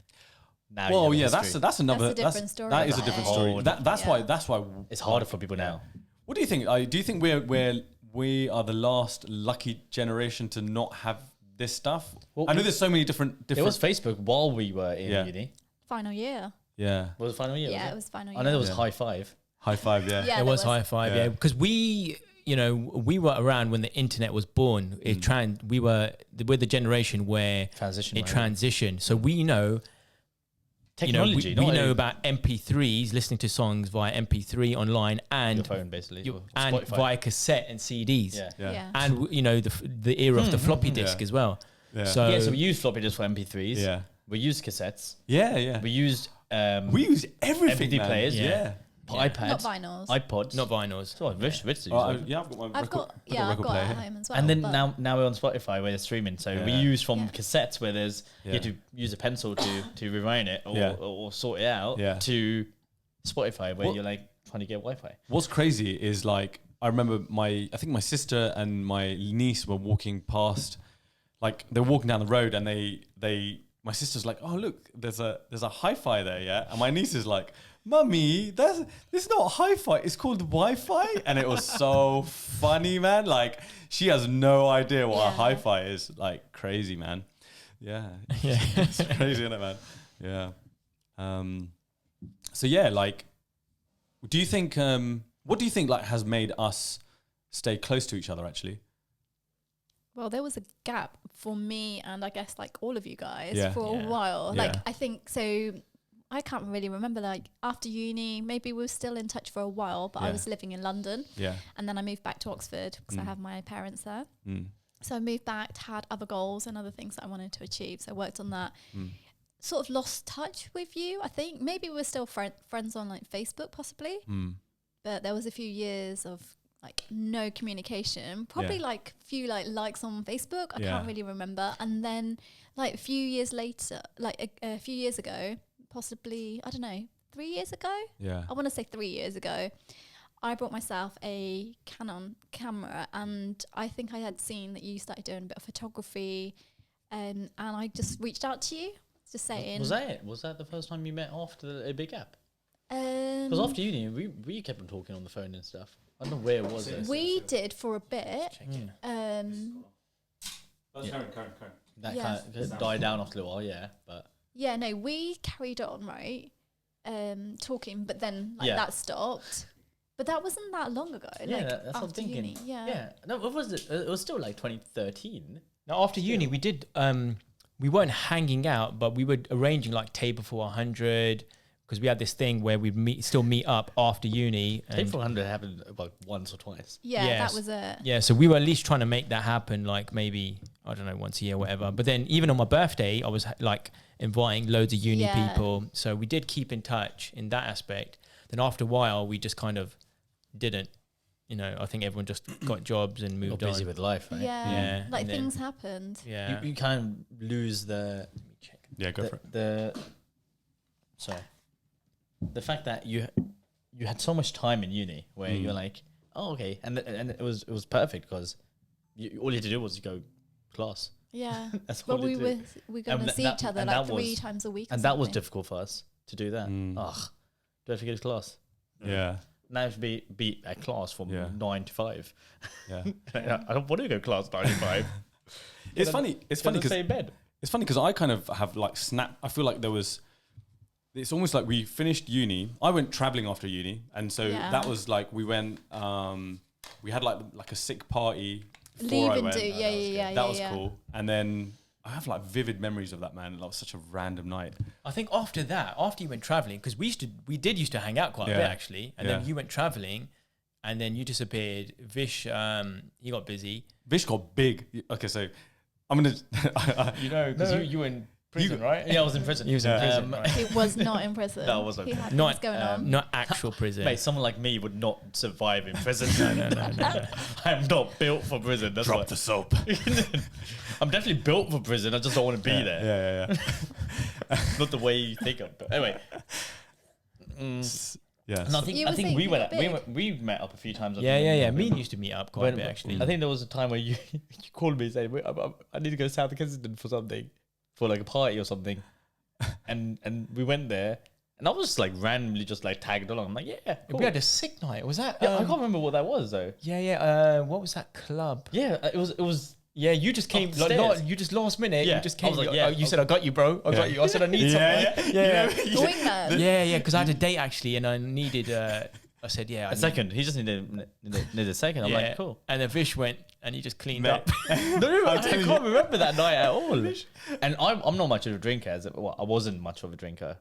Speaker 4: now.
Speaker 1: Well,
Speaker 4: you
Speaker 1: yeah,
Speaker 4: have a
Speaker 1: that's
Speaker 4: history.
Speaker 1: that's another
Speaker 3: That's a different story,
Speaker 1: That is a
Speaker 3: isn't
Speaker 1: different
Speaker 3: it?
Speaker 1: story.
Speaker 4: Oh,
Speaker 1: That's
Speaker 3: yeah.
Speaker 1: why
Speaker 4: It's harder for people now.
Speaker 1: What do you think? Do you think we are the last lucky generation to not have this stuff?
Speaker 4: Well,
Speaker 1: I know there's so many different.
Speaker 4: It was Facebook while we were in
Speaker 1: Yeah.
Speaker 4: uni.
Speaker 3: Final year.
Speaker 1: Yeah.
Speaker 4: Was it final year?
Speaker 3: Yeah,
Speaker 4: was
Speaker 3: it was final
Speaker 4: I
Speaker 3: year.
Speaker 4: know there was
Speaker 1: Yeah.
Speaker 4: high five.
Speaker 1: High five. Yeah.
Speaker 3: Yeah.
Speaker 2: It
Speaker 3: there
Speaker 2: was
Speaker 3: was.
Speaker 2: high five,
Speaker 1: Yeah.
Speaker 2: yeah, because we were around when the internet was born. We're the generation where
Speaker 4: Transition.
Speaker 2: it
Speaker 4: right?
Speaker 2: transitioned. So we know,
Speaker 4: Technology.
Speaker 2: we
Speaker 4: not
Speaker 2: know
Speaker 4: a-
Speaker 2: about MP3s, listening to songs via MP3 online,
Speaker 4: your
Speaker 2: and
Speaker 4: phone basically. or
Speaker 2: and
Speaker 4: Spotify.
Speaker 2: via cassette and CDs,
Speaker 4: Yeah.
Speaker 1: Yeah.
Speaker 3: Yeah.
Speaker 2: and the era of the floppy disk
Speaker 1: Yeah.
Speaker 2: as well.
Speaker 1: Yeah.
Speaker 2: So
Speaker 4: Yeah, so we used floppy disks for MP3s.
Speaker 1: Yeah.
Speaker 4: We used cassettes.
Speaker 1: Yeah. Yeah.
Speaker 4: We used
Speaker 1: We use everything.
Speaker 4: MP3
Speaker 1: man.
Speaker 4: players.
Speaker 1: Yeah.
Speaker 4: iPads.
Speaker 3: Not vinyls.
Speaker 4: iPods.
Speaker 2: not vinyls.
Speaker 4: So Rich did
Speaker 1: Oh,
Speaker 4: use them.
Speaker 1: yeah, I've got my
Speaker 3: I've
Speaker 1: record,
Speaker 3: got it at
Speaker 1: player.
Speaker 3: home as well.
Speaker 4: And then
Speaker 3: but-
Speaker 4: now we're on Spotify where they're streaming. So we
Speaker 1: Yeah.
Speaker 4: use from
Speaker 3: Yeah.
Speaker 4: cassettes where there's you have
Speaker 1: Yeah.
Speaker 4: to use a pencil to rewrite it or,
Speaker 1: Yeah.
Speaker 4: or sort it out
Speaker 1: Yeah.
Speaker 4: to Spotify where
Speaker 1: What-
Speaker 4: you're like trying to get Wi-Fi.
Speaker 1: What's crazy is, like, I remember I think my sister and my niece were walking past, like they're walking down the road, and my sister's like, oh look, there's a hi-fi there, yeah, and my niece is like, Mummy, it's not hi-fi, it's called Wi-Fi, and it was so funny, man. Like, she has no idea what a
Speaker 3: Yeah.
Speaker 1: hi-fi is. Like, crazy, man. Yeah, it's crazy, isn't it, man? Yeah. So yeah, like, do you think? What do you think, like, has made us stay close to each other? Actually,
Speaker 3: Well, there was a gap for me and I guess like all of you guys
Speaker 1: Yeah.
Speaker 3: for
Speaker 4: Yeah.
Speaker 3: a while.
Speaker 1: Yeah.
Speaker 3: Like, I think so. I can't really remember, like, after uni, maybe we were still in touch for a while, but I
Speaker 1: Yeah.
Speaker 3: was living in London
Speaker 1: yeah.
Speaker 3: and then I moved back to Oxford because I have my parents there.
Speaker 1: Mm.
Speaker 3: So I moved back, had other goals and other things that I wanted to achieve. So I worked on that.
Speaker 1: Mm.
Speaker 3: Sort of lost touch with you, I think. Maybe we're still friends on like Facebook, possibly.
Speaker 1: Mm.
Speaker 3: But there was a few years of like no communication, probably like few like likes on Facebook. I can't really remember. And then like a few years later, like a few years ago, possibly, I don't know, 3 years ago.
Speaker 1: Yeah.
Speaker 3: I want to say 3 years ago, I brought myself a Canon camera, and I think I had seen that you started doing a bit of photography, and I just reached out to you, just saying.
Speaker 4: Was that it? Was that the first time you met after a big gap? Because after uni, we kept on talking on the phone and stuff. I don't know where it was.
Speaker 3: We did for a bit.
Speaker 1: Karen.
Speaker 4: That kind of died down after a while, but
Speaker 3: yeah, no, we carried on, right, talking, but then that stopped. But that wasn't that long ago.
Speaker 4: Yeah,
Speaker 3: like
Speaker 4: that's what I'm thinking.
Speaker 3: Uni, yeah.
Speaker 4: No, what was it? It was still like 2013.
Speaker 2: Now after uni, we did. We weren't hanging out, but we were arranging like Table for 100 because we had this thing where we'd still meet up after uni.
Speaker 4: Table for 100 happened about once or twice.
Speaker 3: Yeah, that was it.
Speaker 2: Yeah, so we were at least trying to make that happen, like maybe, I don't know, once a year, whatever. But then even on my birthday, I was like inviting loads of uni people. So we did keep in touch in that aspect. Then after a while, we just kind of didn't. You know, I think everyone just got jobs and moved on.
Speaker 4: Busy with life, right?
Speaker 3: Yeah, like things happened.
Speaker 2: Yeah.
Speaker 4: You kind of lose the... Let me check.
Speaker 1: Yeah, go for it.
Speaker 4: Sorry. The fact that you had so much time in uni where you're like, oh, okay. And it was perfect because all you had to do was go class.
Speaker 3: Yeah.
Speaker 4: That's
Speaker 3: but
Speaker 4: all
Speaker 3: we were going to see each other like 3 times a week.
Speaker 4: And that was difficult for us to do that. Ugh. Do I have to go to class?
Speaker 1: Yeah.
Speaker 4: Now I have to be at class from 9 to 5.
Speaker 1: Yeah.
Speaker 4: I don't want to go class 9 to 5.
Speaker 1: It's funny. It's funny because
Speaker 4: bed.
Speaker 1: It's funny because I kind of have like I feel like it's almost like we finished uni. I went traveling after uni, and so that was like we went. We had like a sick party.
Speaker 3: Leave and
Speaker 1: went.
Speaker 3: do, yeah.
Speaker 1: That was cool. And then I have like vivid memories of that, man. That was such a random night.
Speaker 2: I think after you went traveling, because we did used to hang out quite a bit actually, and then you went traveling, and then you disappeared. Vish, he got busy.
Speaker 1: Vish got big. Okay, so I'm gonna.
Speaker 2: Because you were in prison, right?
Speaker 4: Yeah, I was in prison.
Speaker 2: He was in prison. Right?
Speaker 3: He was not in prison.
Speaker 4: No, I was
Speaker 3: He had
Speaker 2: not
Speaker 3: things going on.
Speaker 2: Not actual prison.
Speaker 4: Mate, someone like me would not survive in prison.
Speaker 2: No.
Speaker 4: I'm not built for prison. That's
Speaker 1: Drop
Speaker 4: why.
Speaker 1: the soap.
Speaker 4: I'm definitely built for prison. I just don't want to be there.
Speaker 1: Yeah.
Speaker 4: Not the way you think of. But anyway.
Speaker 1: Yeah.
Speaker 4: And I think we met up a few times.
Speaker 2: Yeah. Me used to meet up quite a bit actually.
Speaker 4: I think there was a time where you called me and said, I need to go to South Kensington for something, for like a party or something. and we went there. And I was just like randomly just like tagged along. I'm like, yeah, cool.
Speaker 2: We had a sick night. Was that?
Speaker 4: I can't remember what that was though.
Speaker 2: Yeah. What was that club?
Speaker 4: Yeah, it was.
Speaker 2: Yeah, you just came. You just last minute.
Speaker 4: Yeah.
Speaker 2: You just came.
Speaker 4: I was like,
Speaker 2: you said, "I got you, bro. I got you." I said, "I need someone."
Speaker 3: Yeah.
Speaker 2: Yeah. Because I had a date actually, and I needed. I said, "Yeah."
Speaker 4: A second. He just needed a second. I'm like, cool.
Speaker 2: And then Vish went, and he just cleaned up.
Speaker 4: No, I can't remember that night at all. And I'm not much of a drinker. I wasn't much of a drinker.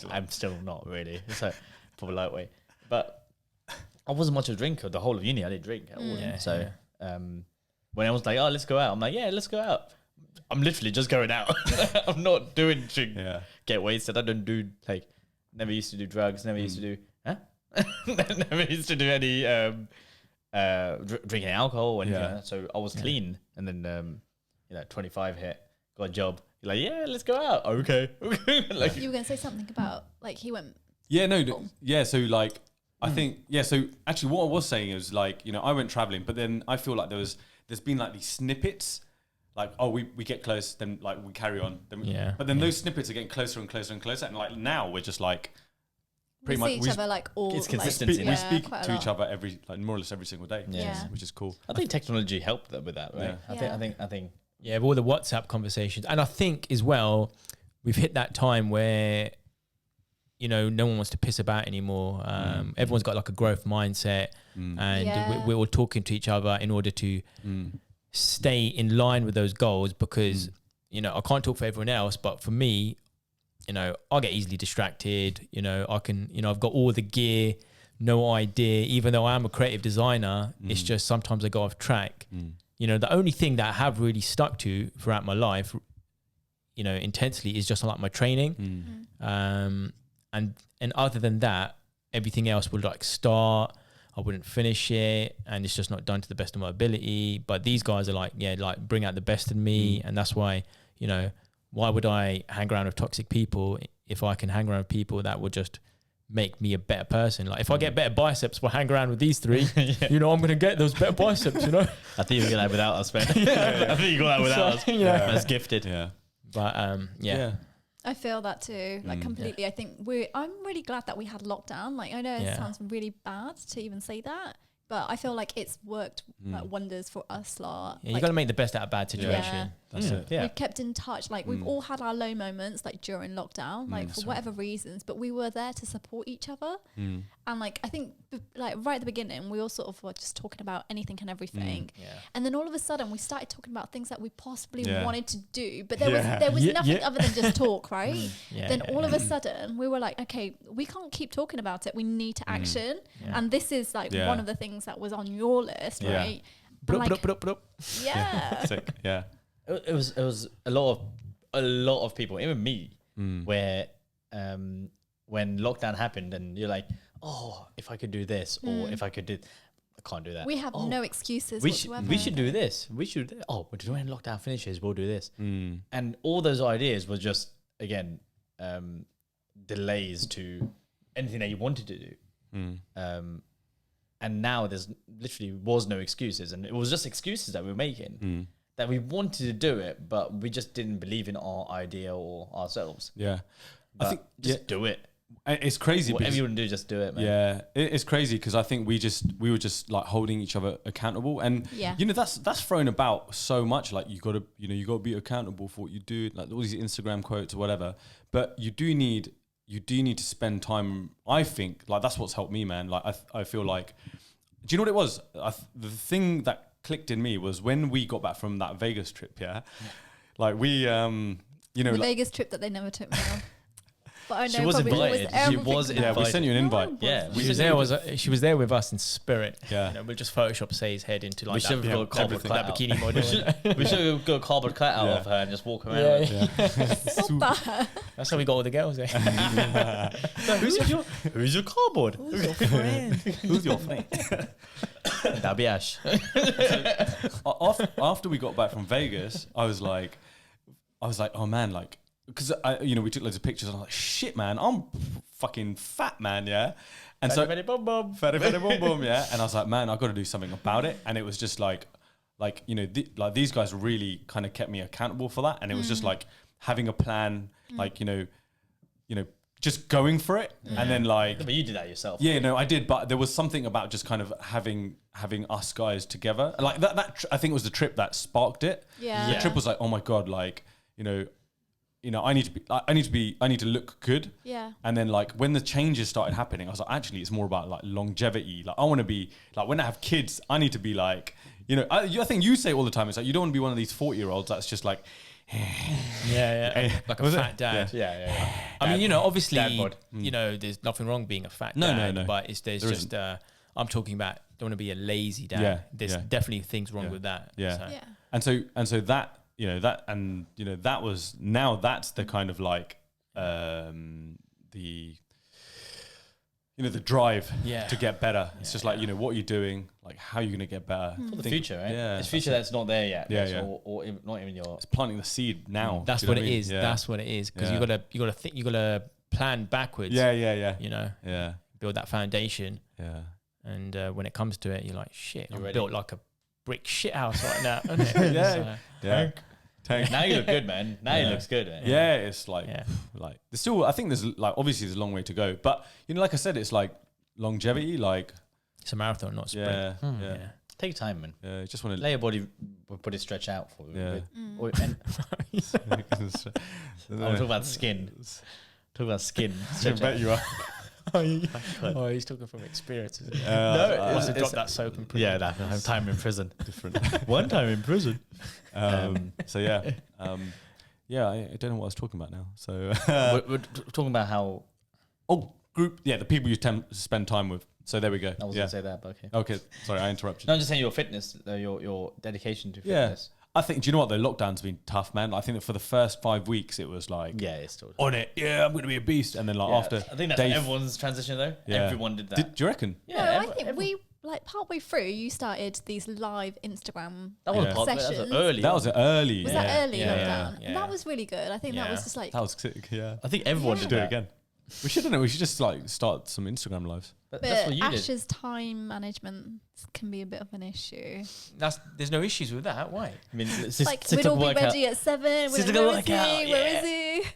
Speaker 4: I'm still not really. So probably lightweight. But I wasn't much of a drinker. The whole of uni, I didn't drink at all.
Speaker 2: Yeah,
Speaker 4: so when I was like, oh, let's go out. I'm like, yeah, let's go out. I'm literally just going out. I'm not doing drink, get wasted. I don't do never used to do drugs. Never used to do, never used to do any drinking alcohol or anything like that. So I was clean. And then 25 hit, got a job. You're like, yeah, let's go out. Okay.
Speaker 3: Like you were gonna say something about like he went.
Speaker 1: Yeah, no, yeah. So like, I think So actually, what I was saying is like, I went traveling, but then I feel like there's been like these snippets, like we get close, then like we carry on, but then those snippets are getting closer and closer and closer, and like now we're just like
Speaker 3: pretty much each other like all.
Speaker 4: It's consistency.
Speaker 1: We speak to each other more or less every single day, which is cool.
Speaker 4: I think technology helped with that, right?
Speaker 1: Yeah.
Speaker 4: I think.
Speaker 2: Yeah, with all the WhatsApp conversations, and I think as well, we've hit that time where no one wants to piss about anymore. Everyone's got like a growth mindset, and we're all talking to each other in order to stay in line with those goals. Because I can't talk for everyone else, but for me, I get easily distracted. I can, I've got all the gear, no idea. Even though I am a creative designer, it's just sometimes I go off track. The only thing that I have really stuck to throughout my life, intensely, is just like my training. And other than that, everything else will like start. I wouldn't finish it, and it's just not done to the best of my ability. But these guys are like, yeah, like bring out the best in me, and that's why, you know, why would I hang around with toxic people if I can hang around with people that would just make me a better person? Like if I get better biceps by hanging around with these three, you know, I'm gonna get those better biceps, you know.
Speaker 4: I think you got that without us, man. I think you got that without us. That's gifted.
Speaker 1: Yeah.
Speaker 2: But yeah.
Speaker 3: I feel that too, like completely. I think I'm really glad that we had lockdown. Like I know it sounds really bad to even say that, but I feel like it's worked like wonders for us lot.
Speaker 2: Yeah,
Speaker 3: like,
Speaker 2: you got to make the best out of bad situation.
Speaker 1: That's it.
Speaker 4: Yeah.
Speaker 3: We've kept in touch. Like we've all had our low moments, like during lockdown, like for whatever reasons. But we were there to support each other. And like I think, like right at the beginning, we all sort of were just talking about anything and everything. And then all of a sudden, we started talking about things that we possibly wanted to do, but there was nothing other than just talk, right? Then all of a sudden, we were like, okay, we can't keep talking about it. We need to action. And this is like one of the things that was on your list, right? Yeah.
Speaker 1: Sick. Yeah.
Speaker 4: It was a lot of people, even me, where when lockdown happened and you're like, oh, if I could do this or if I could do, I can't do that.
Speaker 3: We have no excuses
Speaker 4: we
Speaker 3: whatsoever.
Speaker 4: should do this. We should. Oh, but when lockdown finishes, we'll do this. And all those ideas were just again delays to anything that you wanted to do. And now there's literally was no excuses, and it was just excuses that we were making. That we wanted to do it, but we just didn't believe in our idea or ourselves.
Speaker 1: Yeah.
Speaker 4: But
Speaker 1: I think
Speaker 4: just do it.
Speaker 1: It's crazy.
Speaker 4: Whatever you want to do, just do it, man.
Speaker 1: Yeah, it's crazy because I think we were just like holding each other accountable, and you know that's thrown about so much. Like you got to be accountable for what you do, like all these Instagram quotes or whatever. But you do need to spend time. I think like that's what's helped me, man. Like I feel like, do you know what it was? The thing that clicked in me was when we got back from that Vegas trip. Yeah, like we you know
Speaker 3: the
Speaker 1: like,
Speaker 3: Vegas trip that they never took me on. But I know
Speaker 4: She was
Speaker 3: probably
Speaker 4: invited.
Speaker 3: always
Speaker 4: She was
Speaker 1: yeah, we sent you an invite.
Speaker 4: Yeah,
Speaker 2: She was there with us in spirit.
Speaker 1: Yeah.
Speaker 2: You know, we'll just Photoshop Say's head into like
Speaker 4: we should have got a cardboard
Speaker 2: that
Speaker 4: cutout.
Speaker 2: bikini model.
Speaker 4: We should have got a cardboard cutout of her and just walk around.
Speaker 2: That's how we got all the girls there.
Speaker 4: Who's your cardboard?
Speaker 2: Who's your friend?
Speaker 1: Who's your friend?
Speaker 4: That'd be Ash.
Speaker 1: After we got back from Vegas, I was like, oh man, like, because we took loads of pictures and I was like, shit, man, I'm fucking fat, man, yeah. And so,
Speaker 2: Fatty boom boom.
Speaker 1: fatty boom boom, yeah. And I was like, man, I got to do something about it. And it was just like like these guys really kind of kept me accountable for that. And it was just like having a plan, like just going for it, and then like.
Speaker 4: But you did that yourself.
Speaker 1: Yeah, no, I did, but there was something about just kind of having us guys together, like that. I think it was the trip that sparked it.
Speaker 3: Yeah.
Speaker 1: The trip was like, oh my god, like I need to look good.
Speaker 3: Yeah.
Speaker 1: And then like when the changes started happening, I was like, actually, it's more about like longevity. Like I want to be like when I have kids, I need to be like, I think you say all the time, it's like you don't want to be one of these 40-year-olds that's just like.
Speaker 2: Like a fat dad.
Speaker 4: Yeah.
Speaker 2: I mean, obviously,
Speaker 4: Dad bod.
Speaker 2: there's nothing wrong being a fat
Speaker 1: No,
Speaker 2: dad.
Speaker 1: no.
Speaker 2: But there's just, I'm talking about, don't want to be a lazy dad.
Speaker 1: Yeah,
Speaker 2: There's definitely things wrong with that.
Speaker 1: Yeah.
Speaker 2: So.
Speaker 1: And so that, that was, now that's the kind of like, the drive to get better. It's just like, what are you doing? Like, how are you going to get better?
Speaker 4: For the future, right?
Speaker 1: Yeah.
Speaker 4: It's future that's not there yet.
Speaker 1: Yeah.
Speaker 4: Or even, not even your.
Speaker 1: It's planting the seed now.
Speaker 2: That's
Speaker 1: Do you
Speaker 2: what
Speaker 1: know
Speaker 2: it
Speaker 1: I mean?
Speaker 2: is.
Speaker 1: Yeah.
Speaker 2: That's what it is. Because
Speaker 1: Yeah.
Speaker 2: you gotta think, you gotta plan backwards.
Speaker 1: Yeah. Yeah.
Speaker 2: Build that foundation.
Speaker 1: Yeah.
Speaker 2: And when it comes to it, you're like, shit, I'm
Speaker 4: ready.
Speaker 2: built like a brick shit house right now. Isn't it?
Speaker 1: Yeah. Yeah. Tank.
Speaker 4: Now you look good, man. Now you looks good. Man.
Speaker 1: Yeah. It's like,
Speaker 2: Yeah.
Speaker 1: like there's still, I think there's like, obviously there's a long way to go, but like I said, it's like longevity, like,
Speaker 2: It's a marathon, not a sprint.
Speaker 1: yeah.
Speaker 4: Take your time, man.
Speaker 1: Yeah. Just want to
Speaker 4: Let your body stretch out for you.
Speaker 1: Yeah.
Speaker 4: And I'm talking about skin. Talk about skin.
Speaker 1: I bet you are.
Speaker 2: Oh, he's talking from experience. Isn't he?
Speaker 1: No,
Speaker 2: Must have dropped that soap in prison.
Speaker 4: Yeah, that time in prison.
Speaker 1: different.
Speaker 4: One time in prison.
Speaker 1: So yeah, I don't know what I was talking about now. So
Speaker 4: We're talking about how
Speaker 1: group, the people you spend time with. So there we go.
Speaker 4: I was gonna say that, but okay.
Speaker 1: Okay, sorry, I interrupted.
Speaker 4: No, I'm just saying your fitness, your dedication to
Speaker 1: Yeah.
Speaker 4: fitness.
Speaker 1: I think. Do you know what? The lockdown's been tough, man. I think that for the first 5 weeks, it was like
Speaker 4: Yeah, it's still.
Speaker 1: on it. Yeah, I'm going to be a beast. And then like after,
Speaker 4: I think that's
Speaker 1: day
Speaker 4: everyone's transition though.
Speaker 1: Yeah.
Speaker 4: Everyone did that.
Speaker 1: Do you reckon?
Speaker 3: No, I think like partway through, you started these live Instagram
Speaker 4: That was
Speaker 1: Yeah.
Speaker 4: part, that's
Speaker 3: sessions.
Speaker 4: early.
Speaker 1: That was early.
Speaker 3: Was
Speaker 2: Yeah.
Speaker 3: that early
Speaker 2: Yeah,
Speaker 3: lockdown?
Speaker 2: yeah.
Speaker 3: And that was really good. I think that was just like
Speaker 1: That was sick. Yeah.
Speaker 4: I think everyone
Speaker 3: Yeah.
Speaker 4: did
Speaker 1: Do it
Speaker 4: that.
Speaker 1: again. We should We should just like start some Instagram lives.
Speaker 4: That's what
Speaker 3: but
Speaker 4: you did.
Speaker 3: Ash's time management can be a bit of an issue.
Speaker 2: There's no issues with that. Why?
Speaker 4: I mean,
Speaker 3: Like we'd all be ready at 7.
Speaker 4: Six
Speaker 3: We're
Speaker 4: o'clock
Speaker 3: like, where is he?
Speaker 4: workout,
Speaker 3: Where is he?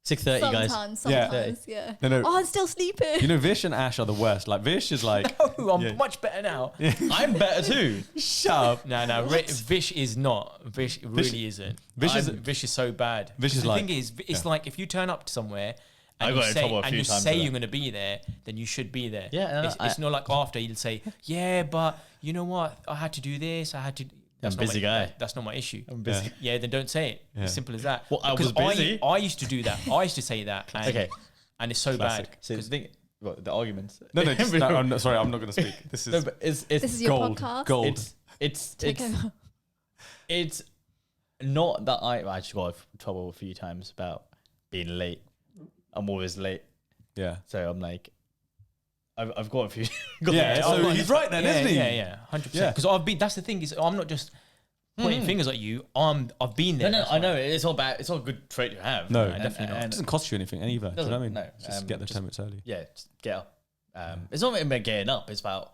Speaker 4: 6:30, guys.
Speaker 3: Sometimes, yeah.
Speaker 1: No,
Speaker 3: Oh, I'm still sleeping.
Speaker 1: You know, Vish and Ash are the worst. Like Vish is like,
Speaker 2: Oh, I'm
Speaker 1: Yeah.
Speaker 2: much better now.
Speaker 4: I'm better too.
Speaker 1: shut up.
Speaker 2: No, Vish is not. Vish really isn't. Vish is so bad.
Speaker 1: Vish is
Speaker 2: the
Speaker 1: like-
Speaker 2: thing is, it's like if you turn up to somewhere
Speaker 4: I
Speaker 2: and
Speaker 4: got
Speaker 2: you
Speaker 4: in
Speaker 2: say,
Speaker 4: trouble a few
Speaker 2: you
Speaker 4: times
Speaker 2: say
Speaker 4: for
Speaker 2: you're
Speaker 4: that.
Speaker 2: going to be there, then you should be there.
Speaker 4: Yeah, no,
Speaker 2: it's not like after you'll say, yeah, but you know what? I had to do this. I had to. That's
Speaker 4: I'm
Speaker 2: not
Speaker 4: busy
Speaker 2: my,
Speaker 4: guy.
Speaker 2: That's not my issue.
Speaker 4: I'm busy.
Speaker 2: Yeah, then don't say it.
Speaker 1: Yeah.
Speaker 2: As simple as that.
Speaker 4: Well, I was
Speaker 2: Because
Speaker 4: busy.
Speaker 2: I used to do that. I used to say that. And,
Speaker 4: Okay.
Speaker 2: And it's so
Speaker 1: Classic.
Speaker 2: bad.
Speaker 4: So the thing, what, the arguments.
Speaker 1: No, I'm not, sorry, I'm not going to speak. This is
Speaker 4: No, but it's
Speaker 3: This is your
Speaker 1: gold.
Speaker 3: podcast.
Speaker 1: Gold.
Speaker 3: Take over.
Speaker 4: It's not that I actually got in trouble a few times about being late. I'm always late,
Speaker 1: Yeah.
Speaker 4: so I'm like, I've got a few.
Speaker 1: Yeah. So he's right then, isn't he?
Speaker 2: Yeah, 100%.
Speaker 1: Yeah.
Speaker 2: Because I've been. That's the thing is, I'm not just pointing fingers at you. I've been there.
Speaker 4: No,
Speaker 2: that's
Speaker 4: I
Speaker 2: why.
Speaker 4: know it's all bad. It's all a good trait to have.
Speaker 1: No,
Speaker 4: And-
Speaker 2: definitely not.
Speaker 1: It
Speaker 4: and-
Speaker 1: doesn't cost you anything either. Do you know what I mean?
Speaker 4: No,
Speaker 1: Just get there 10 minutes early.
Speaker 4: Yeah, just get up. It's not about getting up. It's about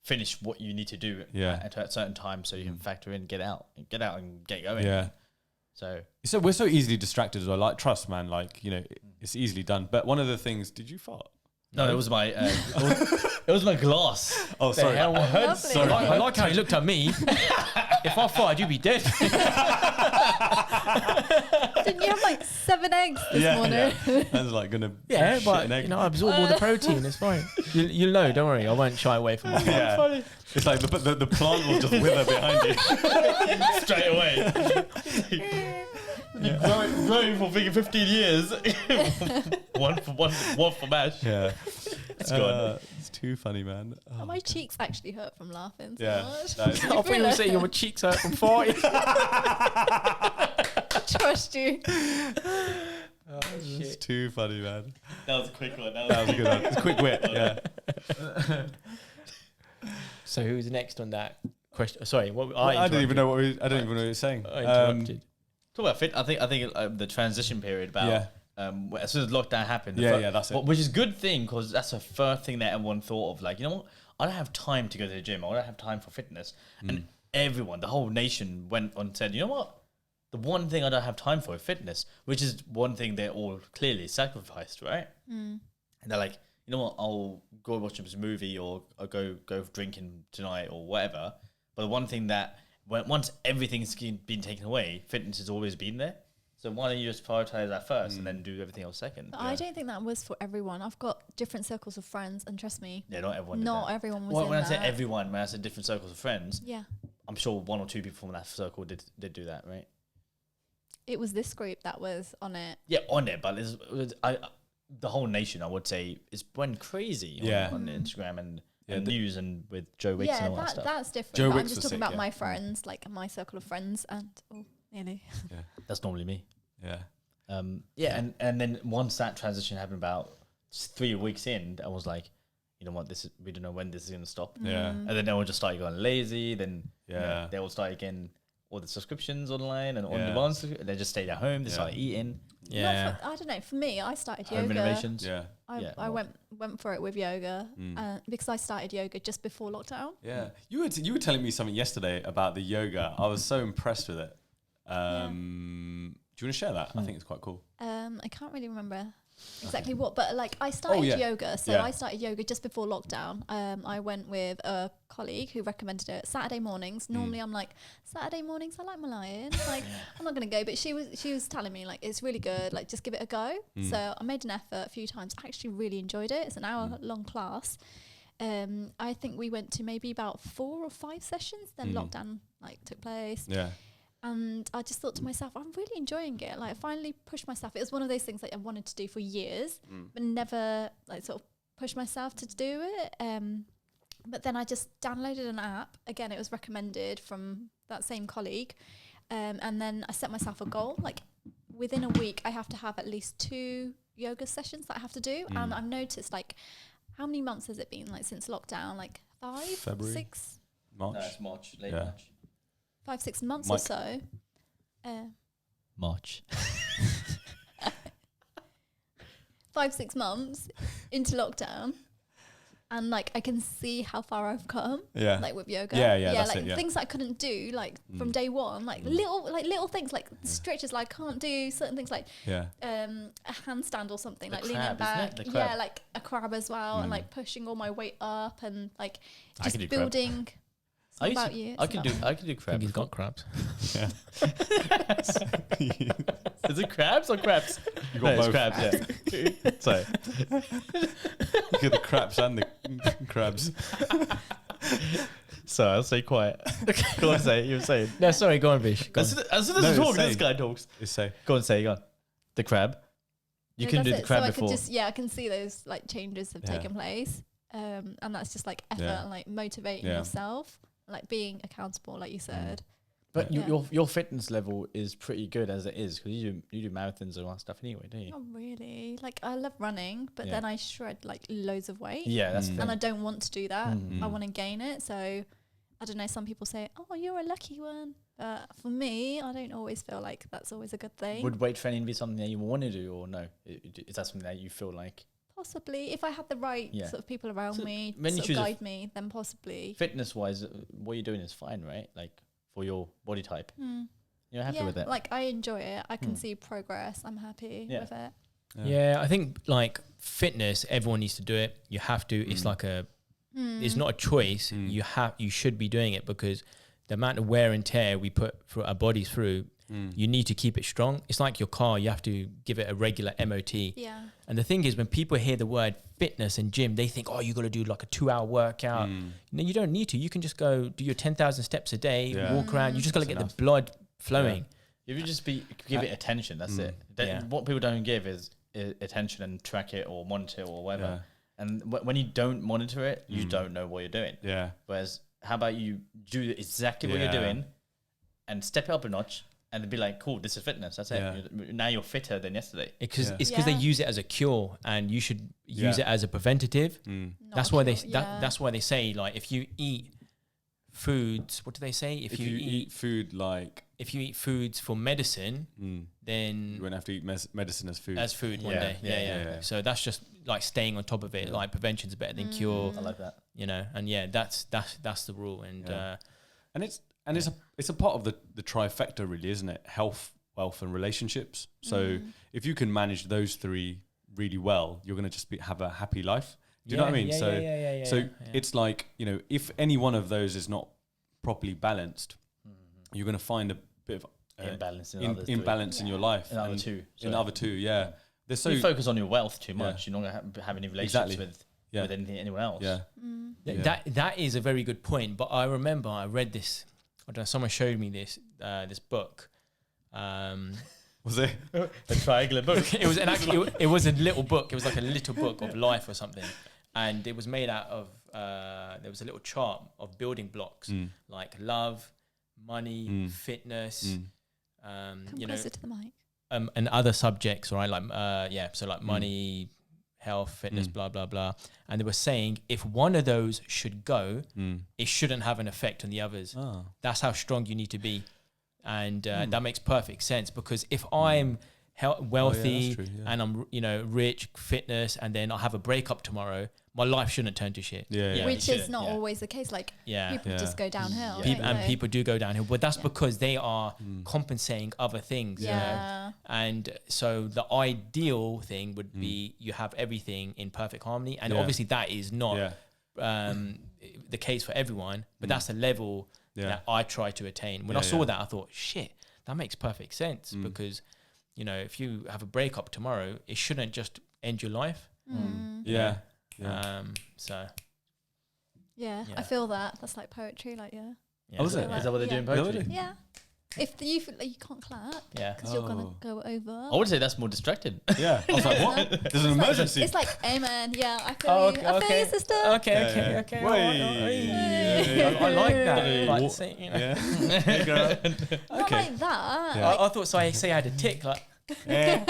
Speaker 4: finish what you need to do at a certain time, so you can factor in, get out and get going.
Speaker 1: Yeah.
Speaker 4: So
Speaker 1: So we're so easily distracted as well. Like, trust, man. Like, you know, it's easily done. But one of the things, did you fart?
Speaker 4: no, it was my it was my glass.
Speaker 1: Oh, sorry.
Speaker 2: hell?
Speaker 4: I heard.
Speaker 3: Lovely.
Speaker 4: Sorry,
Speaker 2: I like how he looked at me. If I farted, you'd be dead.
Speaker 3: Didn't you have like 7 eggs this morning?
Speaker 1: Yeah. I was like gonna
Speaker 2: Yeah,
Speaker 1: shit
Speaker 2: but
Speaker 1: an egg.
Speaker 2: you know, I absorb all the protein. It's fine. You'll know. Don't worry. I won't shy away from it.
Speaker 1: Yeah.
Speaker 4: funny.
Speaker 1: It's like the plant will just wither behind you.
Speaker 4: Straight away. Growing for thinking 15 years. one for mash.
Speaker 1: Yeah.
Speaker 4: It's gone.
Speaker 1: It's too funny, man. Oh,
Speaker 3: My cheeks actually hurt from laughing so
Speaker 1: Yeah.
Speaker 3: much.
Speaker 1: That is-
Speaker 2: I thought you were saying your cheeks hurt from farting.
Speaker 3: Trust you.
Speaker 1: it's too funny, man.
Speaker 4: That was a quick one.
Speaker 1: That was a good one. It's a quick wit. Yeah.
Speaker 2: So who's next on that question? Sorry, what
Speaker 1: I don't even know what I don't even know what you're saying.
Speaker 2: I interrupted.
Speaker 4: Talk about fit. I think the transition period about
Speaker 1: Yeah.
Speaker 4: As soon as lockdown happened.
Speaker 1: That's it.
Speaker 4: Which is a good thing because that's the first thing that everyone thought of. Like, you know what? I don't have time to go to the gym. I don't have time for fitness. And everyone, the whole nation went on and said, you know what? The one thing I don't have time for is fitness, which is one thing they all clearly sacrificed, right? And they're like, you know what? I'll go watch a movie or I'll go drinking tonight or whatever. But the one thing that once everything's been taken away, fitness has always been there. So why don't you just prioritize that first and then do everything else second?
Speaker 3: But I don't think that was for everyone. I've got different circles of friends, and trust me,
Speaker 4: Yeah, not everyone. did
Speaker 3: not
Speaker 4: that.
Speaker 3: everyone was
Speaker 4: Well,
Speaker 3: in
Speaker 4: when I
Speaker 3: that.
Speaker 4: say everyone, when I say different circles of friends,
Speaker 3: Yeah,
Speaker 4: I'm sure one or two people from that circle did do that, right?
Speaker 3: it was this group that was on it.
Speaker 4: Yeah, on it, but the whole nation, I would say, is went crazy on Instagram and news and with Joe Wicks and all that stuff.
Speaker 3: That's different.
Speaker 1: Joe
Speaker 3: But I'm
Speaker 1: Wicks
Speaker 3: just
Speaker 1: was
Speaker 3: talking
Speaker 1: sick,
Speaker 3: about
Speaker 1: yeah.
Speaker 3: my friends, like my circle of friends, and nearly.
Speaker 4: That's normally me.
Speaker 1: Yeah.
Speaker 4: And then once that transition happened about 3 weeks in, I was like, you know what, we don't know when this is going to stop.
Speaker 1: Yeah.
Speaker 4: And then everyone just started going lazy. Then
Speaker 1: Yeah.
Speaker 4: they all started getting all the subscriptions online and on
Speaker 1: Yeah.
Speaker 4: demand. They just stayed at home. They
Speaker 1: Yeah.
Speaker 4: started eating.
Speaker 2: Yeah.
Speaker 3: I don't know. For me, I started
Speaker 4: Home
Speaker 3: yoga.
Speaker 4: renovations.
Speaker 1: Yeah.
Speaker 3: I went for it with yoga because I started yoga just before lockdown.
Speaker 1: Yeah. You were telling me something yesterday about the yoga. I was so impressed with it. Do you want to share that? I think it's quite cool.
Speaker 3: I can't really remember exactly what, but like I started
Speaker 1: yeah.
Speaker 3: yoga. So
Speaker 1: Yeah.
Speaker 3: I started yoga just before lockdown. I went with a colleague who recommended it Saturday mornings. Normally I'm like, Saturday mornings, I like my lion. Like I'm not going to go, but she was telling me like, it's really good. Like just give it a go. So I made an effort a few times. I actually really enjoyed it. It's an hour long class. I think we went to maybe about 4 or 5 sessions. Then lockdown like took place.
Speaker 1: Yeah.
Speaker 3: And I just thought to myself, I'm really enjoying it. Like I finally pushed myself. It was one of those things that I wanted to do for years, but never like sort of pushed myself to do it. But then I just downloaded an app. Again, it was recommended from that same colleague. And then I set myself a goal. Like within a week, I have to have at least 2 yoga sessions that I have to do. And I've noticed like, how many months has it been like since lockdown? Like
Speaker 1: February?
Speaker 3: 6,
Speaker 1: March.
Speaker 4: No, it's March, late
Speaker 1: Yeah.
Speaker 4: March.
Speaker 3: 5-6 months or
Speaker 1: Mike.
Speaker 3: so.
Speaker 4: March.
Speaker 3: 5-6 months into lockdown, and like I can see how far I've come.
Speaker 1: Yeah.
Speaker 3: Like with yoga.
Speaker 1: Yeah, that's
Speaker 3: like
Speaker 1: it, yeah.
Speaker 3: things that I couldn't do like from day one. Like little things like stretches. Like I can't do certain things like
Speaker 1: Yeah.
Speaker 3: a handstand or something,
Speaker 4: The
Speaker 3: like
Speaker 4: crab,
Speaker 3: leaning
Speaker 4: isn't
Speaker 3: back.
Speaker 4: it? The
Speaker 3: Yeah,
Speaker 4: crab.
Speaker 3: like a crab as well, and like pushing all my weight up and like
Speaker 4: I
Speaker 3: just
Speaker 4: can do crab.
Speaker 3: building. It's
Speaker 4: I
Speaker 3: not
Speaker 4: used
Speaker 3: about
Speaker 4: to,
Speaker 3: you.
Speaker 4: I
Speaker 3: it's
Speaker 4: could
Speaker 3: about
Speaker 4: do.
Speaker 3: me.
Speaker 4: I could do
Speaker 2: I think
Speaker 4: crab.
Speaker 2: he's got crabs.
Speaker 1: Yeah.
Speaker 4: Is it crabs or crabs?
Speaker 1: You got
Speaker 4: It's
Speaker 1: both.
Speaker 4: crabs. Yeah. Sorry.
Speaker 1: You get the craps and the crabs.
Speaker 4: So I'll stay quiet. Go on, say. You were saying.
Speaker 2: No, sorry, go on, Vish. Go on.
Speaker 4: As soon as
Speaker 1: No,
Speaker 4: I talk,
Speaker 1: it's
Speaker 4: this
Speaker 1: saying.
Speaker 4: guy talks.
Speaker 1: It's say.
Speaker 4: Go on, say. Go on. The crab. You
Speaker 3: No,
Speaker 4: can do
Speaker 3: that's
Speaker 4: the
Speaker 3: it.
Speaker 4: crab
Speaker 3: so
Speaker 4: before.
Speaker 3: I can just I can see those like changes have
Speaker 1: Yeah.
Speaker 3: taken place, and that's just like effort
Speaker 1: Yeah.
Speaker 3: and like motivating
Speaker 1: Yeah.
Speaker 3: yourself, like being accountable, like you said.
Speaker 4: But
Speaker 3: Yeah.
Speaker 4: your fitness level is pretty good as it is because you do marathons and all that stuff anyway, don't you?
Speaker 3: Not really. Like I love running, but
Speaker 4: Yeah.
Speaker 3: then I shred like loads of weight,
Speaker 4: Yeah, that's the
Speaker 3: and I
Speaker 4: thing.
Speaker 3: don't want to do that.
Speaker 4: Mm.
Speaker 3: I want to gain it. So I don't know. Some people say, "Oh, you're a lucky one," but for me, I don't always feel like that's always a good thing.
Speaker 4: Would weight training be something that you want to do or no? Is that something that you feel like
Speaker 3: Possibly, if I had the right
Speaker 4: Yeah.
Speaker 3: sort of people around
Speaker 4: So
Speaker 3: me
Speaker 4: when
Speaker 3: to
Speaker 4: you
Speaker 3: sort
Speaker 4: choose
Speaker 3: of
Speaker 4: a
Speaker 3: guide me, then possibly.
Speaker 4: fitness wise, what you're doing is fine, right? Like for your body type,
Speaker 3: Mm.
Speaker 4: you're happy
Speaker 3: Yeah,
Speaker 4: with it.
Speaker 3: like I enjoy it. I can
Speaker 4: Hmm.
Speaker 3: see progress. I'm happy
Speaker 4: Yeah.
Speaker 3: with it.
Speaker 2: Yeah, I think like fitness, everyone needs to do it. You have to. It's like
Speaker 3: Hmm.
Speaker 2: it's not a choice. You should be doing it because the amount of wear and tear we put through our bodies through, you need to keep it strong. It's like your car. You have to give it a regular MOT.
Speaker 3: Yeah.
Speaker 2: And the thing is, when people hear the word fitness and gym, they think, oh, you got to do like a 2-hour workout. No, you don't need to. You can just go do your 10,000 steps a day,
Speaker 1: Yeah.
Speaker 2: walk around. You just got to
Speaker 1: That's
Speaker 2: get
Speaker 1: enough.
Speaker 2: the blood flowing.
Speaker 4: If you just give it attention, that's it.
Speaker 2: Yeah.
Speaker 4: What people don't give is attention and track it or monitor it or whatever.
Speaker 1: Yeah.
Speaker 4: And when you don't monitor it, you don't know what you're doing.
Speaker 1: Yeah.
Speaker 4: Whereas, how about you do exactly what you're
Speaker 1: Yeah.
Speaker 4: doing and step it up a notch and be like, cool, this is fitness. That's
Speaker 1: Yeah.
Speaker 4: it. Now you're fitter than yesterday.
Speaker 2: Because
Speaker 1: Yeah.
Speaker 2: it's because they
Speaker 3: Yeah.
Speaker 2: use it as a cure, and you should use
Speaker 1: Yeah.
Speaker 2: it as a preventative.
Speaker 3: Not
Speaker 2: That's why
Speaker 3: sure.
Speaker 2: that's why they say like if you eat foods, what do they say?
Speaker 1: If you eat food like
Speaker 2: if you eat foods for medicine, then
Speaker 1: you won't have to eat medicine as food.
Speaker 2: as food one
Speaker 4: Yeah,
Speaker 2: day.
Speaker 4: yeah,
Speaker 1: yeah.
Speaker 2: So that's just like staying on top of it. Like prevention's better than cure.
Speaker 4: I like that.
Speaker 2: You know, and yeah, that's the rule. And
Speaker 1: Yeah. and it's a part of the trifecta, really, isn't it? Health, wealth, and relationships. So if you can manage those three really well, you're going to just have a happy life. Do you know what I mean? So it's like, if any one of those is not properly balanced, you're going to find a bit of
Speaker 4: Imbalance in others.
Speaker 1: imbalance in your life.
Speaker 4: In other
Speaker 1: And
Speaker 4: two.
Speaker 1: In
Speaker 4: Sorry.
Speaker 1: the other two, yeah. They're so
Speaker 4: You focus on your wealth too much. You're not going to have any relationships
Speaker 1: Exactly.
Speaker 4: with
Speaker 1: Yeah.
Speaker 4: anyone else.
Speaker 1: yeah.
Speaker 2: That is a very good point. But I remember I read this. I don't know. Someone showed me this book.
Speaker 1: Was it?
Speaker 4: A triangular book.
Speaker 2: It was it was a little book. It was like a little book of life or something, and it was made out of. There was a little chart of building blocks like love, money, fitness,
Speaker 3: Come
Speaker 2: you know,
Speaker 3: closer to the mic.
Speaker 2: and other subjects. Right, like so like money, health, fitness, blah blah blah. And they were saying if one of those should go, it shouldn't have an effect on the others.
Speaker 1: Oh.
Speaker 2: That's how strong you need to be. And that makes perfect sense because if I'm wealthy
Speaker 1: true, yeah.
Speaker 2: and I'm rich, fitness, and then I have a breakup tomorrow, my life shouldn't turn to shit.
Speaker 1: Yeah.
Speaker 3: Which
Speaker 4: you
Speaker 3: is
Speaker 4: shouldn't,
Speaker 3: not
Speaker 4: yeah.
Speaker 3: always the case. Like
Speaker 2: Yeah.
Speaker 3: people
Speaker 1: Yeah.
Speaker 3: just go downhill.
Speaker 4: Yeah.
Speaker 2: People,
Speaker 3: don't
Speaker 2: and
Speaker 3: they?
Speaker 2: people do go downhill, but that's because they are compensating other things.
Speaker 3: Yeah.
Speaker 2: And so the ideal thing would be you have everything in perfect harmony, and
Speaker 1: Yeah.
Speaker 2: obviously that is not
Speaker 1: Yeah.
Speaker 2: the case for everyone, but that's the level
Speaker 1: Yeah.
Speaker 2: that I try to attain. When
Speaker 1: Yeah,
Speaker 2: I saw
Speaker 1: yeah.
Speaker 2: that, I thought, shit, that makes perfect sense because, if you have a breakup tomorrow, it shouldn't just end your life.
Speaker 1: Yeah. Yeah.
Speaker 2: So
Speaker 3: Yeah,
Speaker 2: Yeah.
Speaker 3: I feel that. That's like poetry. Like yeah.
Speaker 1: Oh, is it?
Speaker 4: Is that what they do in
Speaker 3: Yeah.
Speaker 4: poetry?
Speaker 1: Really?
Speaker 3: Yeah. If you feel like you can't clap
Speaker 2: Yeah.
Speaker 3: because you're gonna
Speaker 1: Oh.
Speaker 3: go over.
Speaker 4: I would say that's more distracted.
Speaker 1: Yeah. I was like, what? There's an emergency.
Speaker 3: It's like amen. Yeah, I feel
Speaker 2: Oh,
Speaker 3: you. I feel you, sister.
Speaker 2: Okay.
Speaker 1: Way.
Speaker 2: I like that.
Speaker 1: Yeah.
Speaker 2: Like, say,
Speaker 1: Yeah. Hey, girl.
Speaker 3: Not
Speaker 1: Okay.
Speaker 3: like that.
Speaker 1: Yeah.
Speaker 2: I thought I say I had a tick, like,
Speaker 1: Yeah.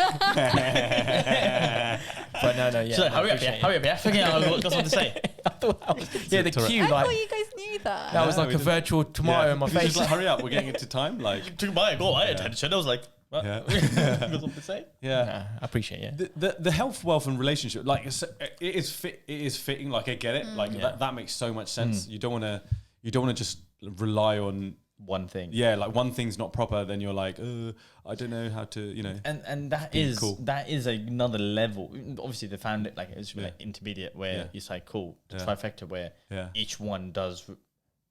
Speaker 2: but no, yeah.
Speaker 4: So
Speaker 2: no,
Speaker 4: hurry up,
Speaker 2: appreciate
Speaker 4: yeah.
Speaker 2: it.
Speaker 4: Hurry up, yeah. Forget I've got something to say.
Speaker 2: I thought that was, yeah, the cue,
Speaker 3: I
Speaker 2: like,
Speaker 3: thought you guys knew that.
Speaker 2: that was
Speaker 1: Yeah,
Speaker 2: like
Speaker 1: we
Speaker 2: a
Speaker 1: did.
Speaker 2: virtual tomato in my
Speaker 1: We just
Speaker 2: face.
Speaker 1: like, hurry up, we're getting into time. Like,
Speaker 4: Took my attention. I was like, what?
Speaker 1: Yeah.
Speaker 4: You got something to say?
Speaker 1: yeah.
Speaker 2: Nah, I appreciate it.
Speaker 1: The health, wealth, and relationship, like it is fit. It is fitting. Like I get it. Like that makes so much sense. You don't want to just rely on
Speaker 4: One thing.
Speaker 1: yeah. Like one thing's not proper, then you're like, I don't know how to,
Speaker 4: And that
Speaker 1: Being
Speaker 4: is
Speaker 1: cool.
Speaker 4: that is another level. Obviously, they found it like it's
Speaker 1: Yeah.
Speaker 4: like intermediate where
Speaker 1: Yeah.
Speaker 4: you say cool, the
Speaker 1: Yeah.
Speaker 4: trifecta where
Speaker 1: Yeah.
Speaker 4: each one does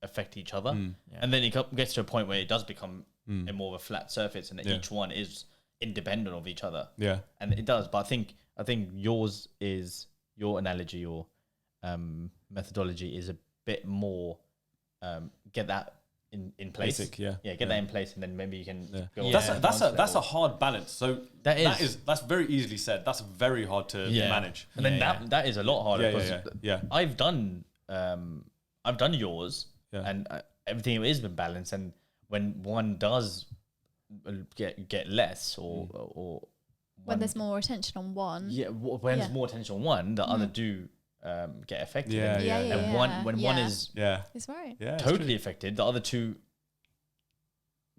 Speaker 4: affect each other,
Speaker 2: Yeah.
Speaker 4: and then it gets to a point where it does become a more of a flat surface, and
Speaker 1: Yeah.
Speaker 4: each one is independent of each other,
Speaker 1: Yeah.
Speaker 4: and it does. But I think yours is your analogy or methodology is a bit more get that in place.
Speaker 1: Basic, yeah.
Speaker 4: Get that in place, and then maybe you can
Speaker 1: Yeah.
Speaker 4: go on
Speaker 1: That's
Speaker 4: to
Speaker 1: a,
Speaker 4: the
Speaker 1: that's a
Speaker 4: advanced
Speaker 1: that's a
Speaker 4: level.
Speaker 1: hard balance. So that's very easily said. That's very hard to manage.
Speaker 4: And then
Speaker 2: Yeah,
Speaker 4: that is a lot harder
Speaker 1: Yeah,
Speaker 4: because
Speaker 1: yeah, yeah.
Speaker 4: I've done yours
Speaker 1: Yeah.
Speaker 4: and everything has been balanced. And when one does get less or
Speaker 3: When
Speaker 4: one-
Speaker 3: there's more attention on one.
Speaker 4: when there's
Speaker 3: Yeah.
Speaker 4: more attention on one, the other do get affected.
Speaker 1: Yeah,
Speaker 4: and,
Speaker 1: yeah,
Speaker 4: and
Speaker 3: yeah.
Speaker 4: one when one
Speaker 3: Yeah.
Speaker 4: is
Speaker 1: Yeah.
Speaker 3: It's right.
Speaker 1: Yeah. it's
Speaker 4: totally affected, the other two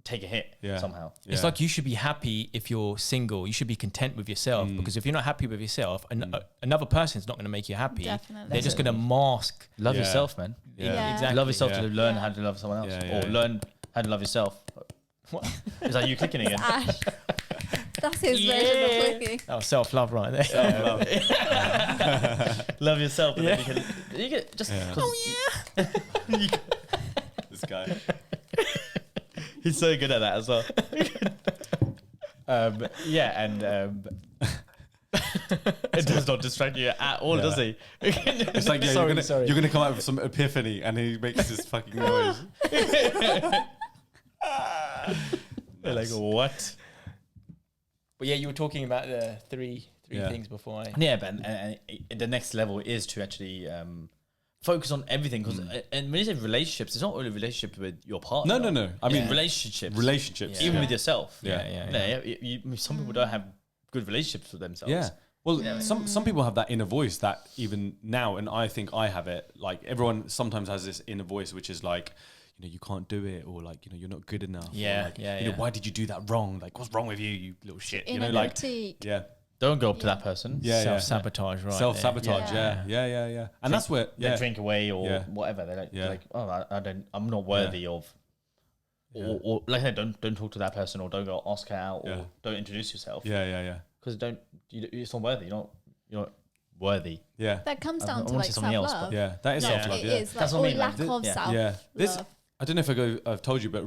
Speaker 4: take a hit
Speaker 1: Yeah.
Speaker 4: somehow.
Speaker 1: true.
Speaker 2: It's
Speaker 1: Yeah.
Speaker 2: like you should be happy if you're single. You should be content with yourself because if you're not happy with yourself, another person's not going to make you happy.
Speaker 3: Definitely.
Speaker 2: They're just going to mask.
Speaker 4: Love
Speaker 1: Yeah.
Speaker 4: yourself, man.
Speaker 1: Yeah.
Speaker 2: Exactly.
Speaker 4: Love yourself
Speaker 1: Yeah.
Speaker 4: to learn
Speaker 3: Yeah.
Speaker 4: how to love someone else,
Speaker 1: Yeah,
Speaker 4: or
Speaker 1: yeah.
Speaker 4: learn how to love yourself.
Speaker 2: What?
Speaker 4: Is that you clicking again?
Speaker 3: Ash. That's his version of clicking.
Speaker 2: Oh, self-love right there.
Speaker 4: Love yourself, and then you can just.
Speaker 1: Yeah.
Speaker 4: Oh
Speaker 1: This guy.
Speaker 4: He's so good at that as well. And it does not distract you at all,
Speaker 1: Yeah.
Speaker 4: does he?
Speaker 1: It's like
Speaker 2: Sorry.
Speaker 1: you're gonna come out with some epiphany, and he makes this fucking noise.
Speaker 4: You're like, what?
Speaker 2: But yeah, you were talking about the three
Speaker 1: Yeah.
Speaker 2: things before.
Speaker 4: Yeah, but and the next level is to actually focus on everything. Because and when you say relationships, it's not only relationship with your partner.
Speaker 1: No. I mean,
Speaker 4: relationships.
Speaker 1: relationships.
Speaker 4: even
Speaker 1: yeah.
Speaker 4: with yourself.
Speaker 1: Yeah.
Speaker 4: Some people don't have good relationships with themselves.
Speaker 1: Yeah. Well, some people have that inner voice that even now, and I think I have it. Like everyone sometimes has this inner voice, which is like, you can't do it, or like, you're not good enough.
Speaker 2: Yeah,
Speaker 1: or like,
Speaker 2: yeah,
Speaker 1: You know,
Speaker 2: yeah.
Speaker 1: why did you do that wrong? Like, what's wrong with you, you little shit?
Speaker 3: Inner
Speaker 1: Like,
Speaker 3: critique.
Speaker 1: yeah,
Speaker 4: Don't go up to that person.
Speaker 1: Yeah.
Speaker 2: Self-sabotage, right?
Speaker 1: self-sabotage.
Speaker 3: Yeah.
Speaker 1: Yeah. And that's where,
Speaker 4: They drink away or
Speaker 1: Yeah.
Speaker 4: whatever. They're
Speaker 1: Yeah.
Speaker 4: like, oh, I'm not worthy of. Or like I said, don't talk to that person, or don't go ask her out,
Speaker 1: Yeah.
Speaker 4: or don't introduce yourself.
Speaker 1: Yeah.
Speaker 4: Because it's not worthy. You're not worthy.
Speaker 1: Yeah.
Speaker 3: That comes
Speaker 4: I
Speaker 3: down to
Speaker 4: wanna
Speaker 3: like
Speaker 4: say something else,
Speaker 3: self-love.
Speaker 4: but-
Speaker 1: Yeah. That is
Speaker 3: Like,
Speaker 1: self-love.
Speaker 3: it
Speaker 1: Yeah.
Speaker 3: is,
Speaker 4: That's
Speaker 3: like,
Speaker 4: what I
Speaker 3: or
Speaker 4: mean, like,
Speaker 3: lack of
Speaker 4: yeah.
Speaker 3: self-love.
Speaker 1: Yeah, I don't know if I've told you, but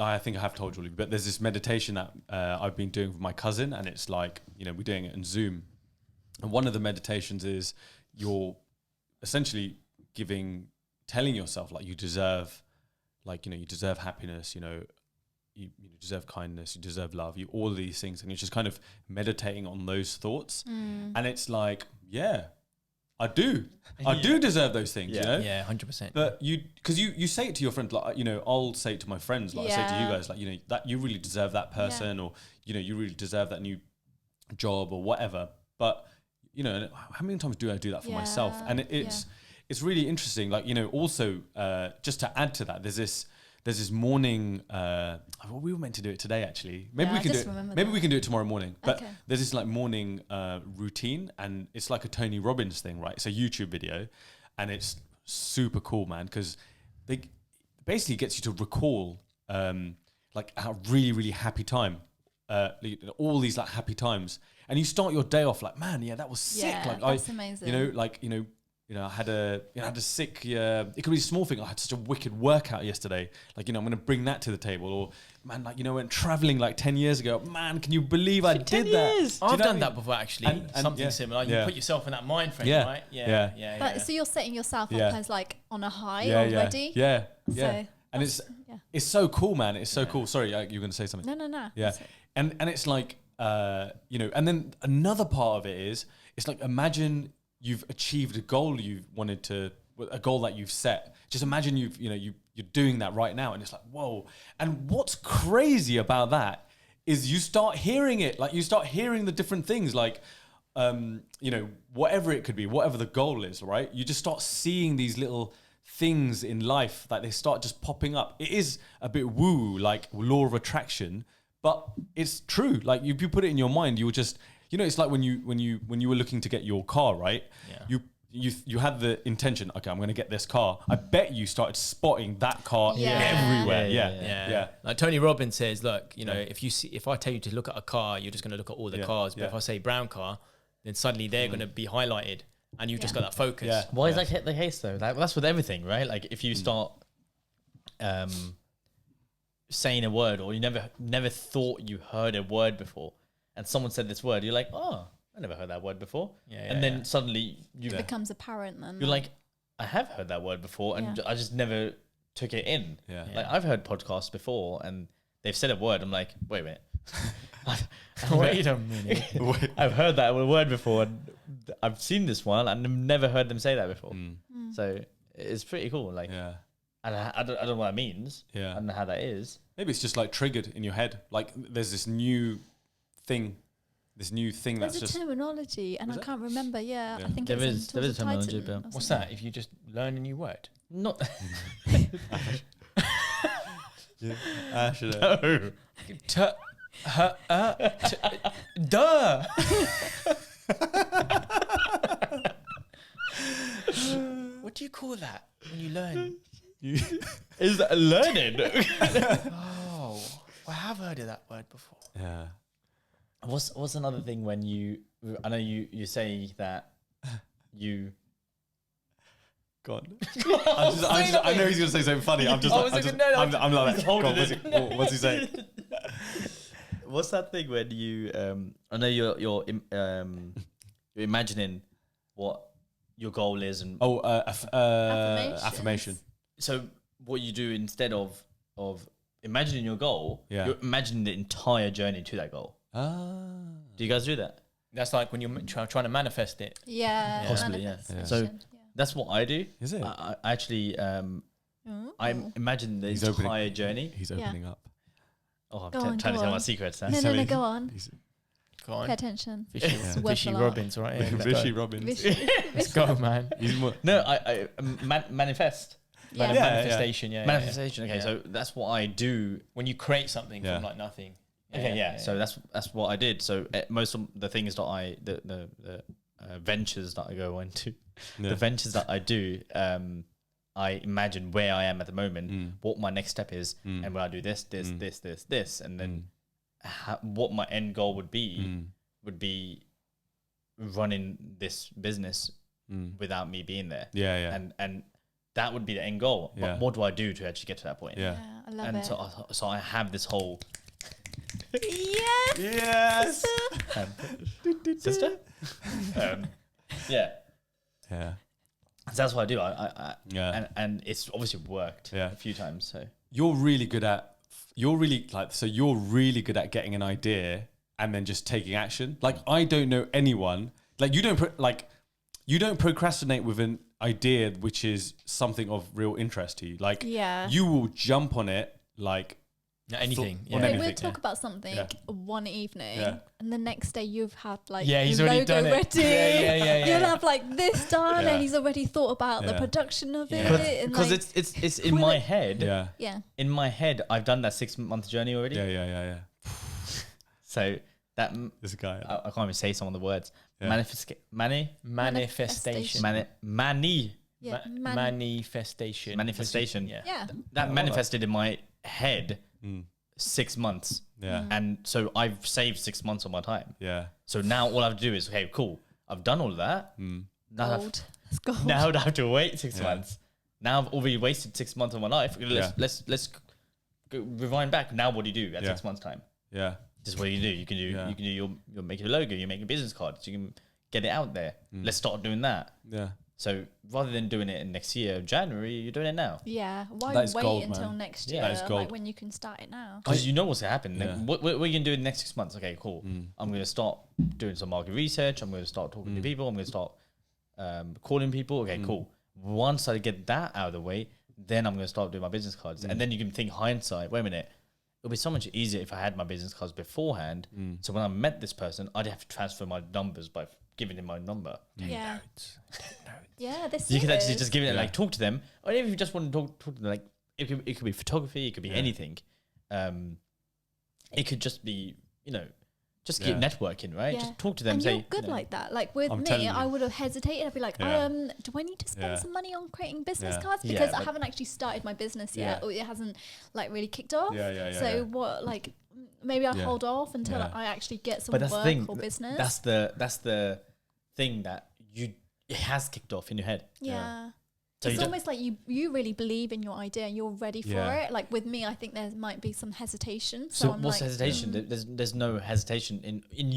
Speaker 1: I think I have told you, but there's this meditation that I've been doing with my cousin, and it's like, we're doing it in Zoom. And one of the meditations is you're essentially telling yourself like you deserve happiness, you deserve kindness, you deserve love, all of these things, and you're just kind of meditating on those thoughts. And it's like, yeah, I do deserve those things,
Speaker 2: Yeah, 100%.
Speaker 1: But because you say it to your friends, like, I'll say it to my friends, like I say to you
Speaker 3: Yeah.
Speaker 1: guys, like, that you really deserve that person, or, you really deserve that new job or whatever. But, how many times do I do that for myself? And it's really interesting. Like, also, just to add to that, there's this morning, we were meant to do it today, actually. Maybe
Speaker 3: Yeah,
Speaker 1: we
Speaker 3: I
Speaker 1: can do
Speaker 3: just
Speaker 1: it.
Speaker 3: remember
Speaker 1: Maybe
Speaker 3: that.
Speaker 1: we can do it tomorrow morning. But
Speaker 3: Okay.
Speaker 1: there's this like morning routine, and it's like a Tony Robbins thing, right? It's a YouTube video, and it's super cool, man, because they basically gets you to recall like a really, really happy time, all these like happy times, and you start your day off like, man, that was sick.
Speaker 3: Yeah,
Speaker 1: Like
Speaker 3: that's amazing.
Speaker 1: I had a sick. It could be a small thing. I had such a wicked workout yesterday. Like, I'm going to bring that to the table. Or, man, like, went traveling like 10 years ago. Man, can you believe I did that? Do you
Speaker 2: I've
Speaker 1: know what I
Speaker 2: done
Speaker 1: mean?
Speaker 2: that before, actually.
Speaker 1: And
Speaker 2: Something
Speaker 1: yeah,
Speaker 2: similar. You
Speaker 1: yeah.
Speaker 2: put yourself in that mind frame,
Speaker 1: Yeah,
Speaker 2: right?
Speaker 1: yeah.
Speaker 3: But so you're setting yourself up
Speaker 1: Yeah.
Speaker 3: as like on a high
Speaker 1: Yeah,
Speaker 3: already.
Speaker 1: Yeah.
Speaker 3: So
Speaker 1: And it's
Speaker 3: yeah.
Speaker 1: it's so cool, man. It's so cool. Sorry, you were going to say something.
Speaker 3: No.
Speaker 1: Yeah.
Speaker 3: That's it.
Speaker 1: And it's like, and then another part of it is, it's like, imagine you've achieved a goal a goal that you've set. Just imagine you're doing that right now, and it's like, whoa. And what's crazy about that is you start hearing it, like you start hearing the different things, like, you know, whatever it could be, whatever the goal is, right? You just start seeing these little things in life that they start just popping up. It is a bit woo, like law of attraction, but it's true. Like if you put it in your mind, you will just, you know, it's like when you were looking to get your car, right?
Speaker 2: Yeah.
Speaker 1: You had the intention, okay, I'm going to get this car. I bet you started spotting that car everywhere. Yeah.
Speaker 2: Like Tony Robbins says, look, you know, if I tell you to look at a car, you're just going to look at all the cars. But if I say brown car, then suddenly they're going to be highlighted, and you've just got that focus.
Speaker 1: Yeah.
Speaker 4: Why is that the case though? Like, that's with everything, right? Like if you start saying a word, or you never thought you heard a word before, and someone said this word, you're like, oh, I never heard that word before. And then suddenly
Speaker 3: it becomes apparent then.
Speaker 4: you're like, I have heard that word before, and I just never took it in. Like I've heard podcasts before, and they've said a word. I'm like, wait a minute.
Speaker 2: Wait a minute.
Speaker 4: I've heard that word before, and I've seen this one, and I've never heard them say that before. So it's pretty cool. Like, and I don't know what that means. I don't know how that is.
Speaker 1: Maybe it's just like triggered in your head. Like there's this new thing. There's
Speaker 3: a terminology, and I can't remember. I think
Speaker 4: there is a terminology.
Speaker 3: But
Speaker 2: what's that? If you just learn a new word,
Speaker 4: not.
Speaker 1: No.
Speaker 2: Duh. What do you call that when you learn?
Speaker 4: Is that learning?
Speaker 2: Oh, I have heard of that word before.
Speaker 1: Yeah.
Speaker 4: What's another thing when I know you say that you.
Speaker 1: God. I know he's gonna say something funny. I'm like, God, what's he saying?
Speaker 4: What's that thing when you? I know you're imagining what your goal is, and
Speaker 1: affirmation.
Speaker 4: So what you do instead of imagining your goal, you're imagining the entire journey to that goal. Do you guys do that?
Speaker 2: That's like when you're trying to manifest it.
Speaker 4: Possibly. So that's what I do.
Speaker 1: Is it?
Speaker 4: I actually I imagine the entire journey.
Speaker 1: He's opening up.
Speaker 4: Oh, I'm trying to tell my secrets.
Speaker 3: No, go on.
Speaker 2: Go on.
Speaker 3: Pay attention.
Speaker 2: Fishy Robbins, right? Yeah,
Speaker 1: Fishy Robbins.
Speaker 2: Let's go, man.
Speaker 4: No, I manifest.
Speaker 2: Manifestation,
Speaker 4: manifestation. Okay, so that's what I do
Speaker 2: when you create something from like nothing.
Speaker 4: So that's what I did. So most of the things that the ventures that I go into, the ventures that I do, I imagine where I am at the moment, what my next step is, and when I do this, and then what my end goal would be running this business without me being there. And that would be the end goal. But what do I do to actually get to that point?
Speaker 3: I love it.
Speaker 4: So I have this whole.
Speaker 1: Yes.
Speaker 4: Sister.
Speaker 2: Yeah.
Speaker 4: So that's what I do. And it's obviously worked a few times. So
Speaker 1: you're really good at getting an idea and then just taking action. Like I don't know anyone like you don't procrastinate with an idea which is something of real interest to you. Like you will jump on it like
Speaker 2: anything.
Speaker 3: We'll talk about something one evening, and the next day you've had
Speaker 2: he's
Speaker 3: your
Speaker 2: already
Speaker 3: logo
Speaker 2: done
Speaker 3: ready.
Speaker 2: It.
Speaker 3: You'll have this done, and he's already thought about the production of it.
Speaker 4: Because it's in my head.
Speaker 3: Yeah.
Speaker 4: In my head, I've done that 6-month journey already.
Speaker 1: Yeah.
Speaker 4: So that
Speaker 1: this guy,
Speaker 4: I can't even say some of the words.
Speaker 2: Manifestation.
Speaker 4: Manifestation.
Speaker 3: Yeah.
Speaker 4: That manifested in my head 6 months. And so I've saved 6 months of my time. So now all I have to do is, okay, cool. I've done all of that. Now I have to wait 6 months. Now I've already wasted 6 months of my life. Let's go rewind back. Now what do you do at 6 months' time? This is what you do. You can do you make your logo, you make your business cards, you can get it out there. Let's start doing that. So rather than doing it in next year, January, you're doing it now.
Speaker 3: Yeah. Why
Speaker 1: wait
Speaker 3: gold, until next year?
Speaker 1: That is gold.
Speaker 3: Like when you can start it now.
Speaker 4: Because you know what's going to happen. What are you going to do in the next 6 months? Okay, cool. I'm going to start doing some market research. I'm going to start talking to people. I'm going to start calling people. Okay, cool. Once I get that out of the way, then I'm going to start doing my business cards. And then you can think hindsight, wait a minute, it'll be so much easier if I had my business cards beforehand. So when I met this person, I'd have to transfer my numbers by giving him my number.
Speaker 3: Yeah.
Speaker 2: Notes.
Speaker 3: Yeah, this
Speaker 4: You can actually
Speaker 3: is.
Speaker 4: just give it like talk to them, or if you just want to talk to them, like it could be photography, it could be anything. It could just be just keep networking, right?
Speaker 3: Yeah.
Speaker 4: Just talk to them.
Speaker 3: And
Speaker 4: say
Speaker 3: you're good like that. Like with
Speaker 1: I'm
Speaker 3: me,
Speaker 1: telling you.
Speaker 3: I would have hesitated. I'd be like,
Speaker 1: Yeah.
Speaker 3: do I need to spend some money on creating business
Speaker 1: Yeah.
Speaker 3: cards?
Speaker 4: Yeah,
Speaker 3: Because I
Speaker 4: but-
Speaker 3: haven't actually started my business yet,
Speaker 1: Yeah.
Speaker 3: or it hasn't like really kicked off.
Speaker 1: Yeah.
Speaker 3: So what, like, maybe I'll
Speaker 1: Yeah.
Speaker 3: hold off until
Speaker 1: Yeah.
Speaker 3: I actually get some
Speaker 4: But that's
Speaker 3: work
Speaker 4: the thing.
Speaker 3: or business.
Speaker 4: That's the thing that it has kicked off in your head.
Speaker 3: yeah.
Speaker 4: So
Speaker 3: It's
Speaker 4: you don't-
Speaker 3: almost like you really believe in your idea and you're ready for
Speaker 1: Yeah.
Speaker 3: it. Like with me, I think there might be some hesitation. So,
Speaker 4: So
Speaker 3: I'm
Speaker 4: what's
Speaker 3: like,
Speaker 4: hesitation? There's no hesitation in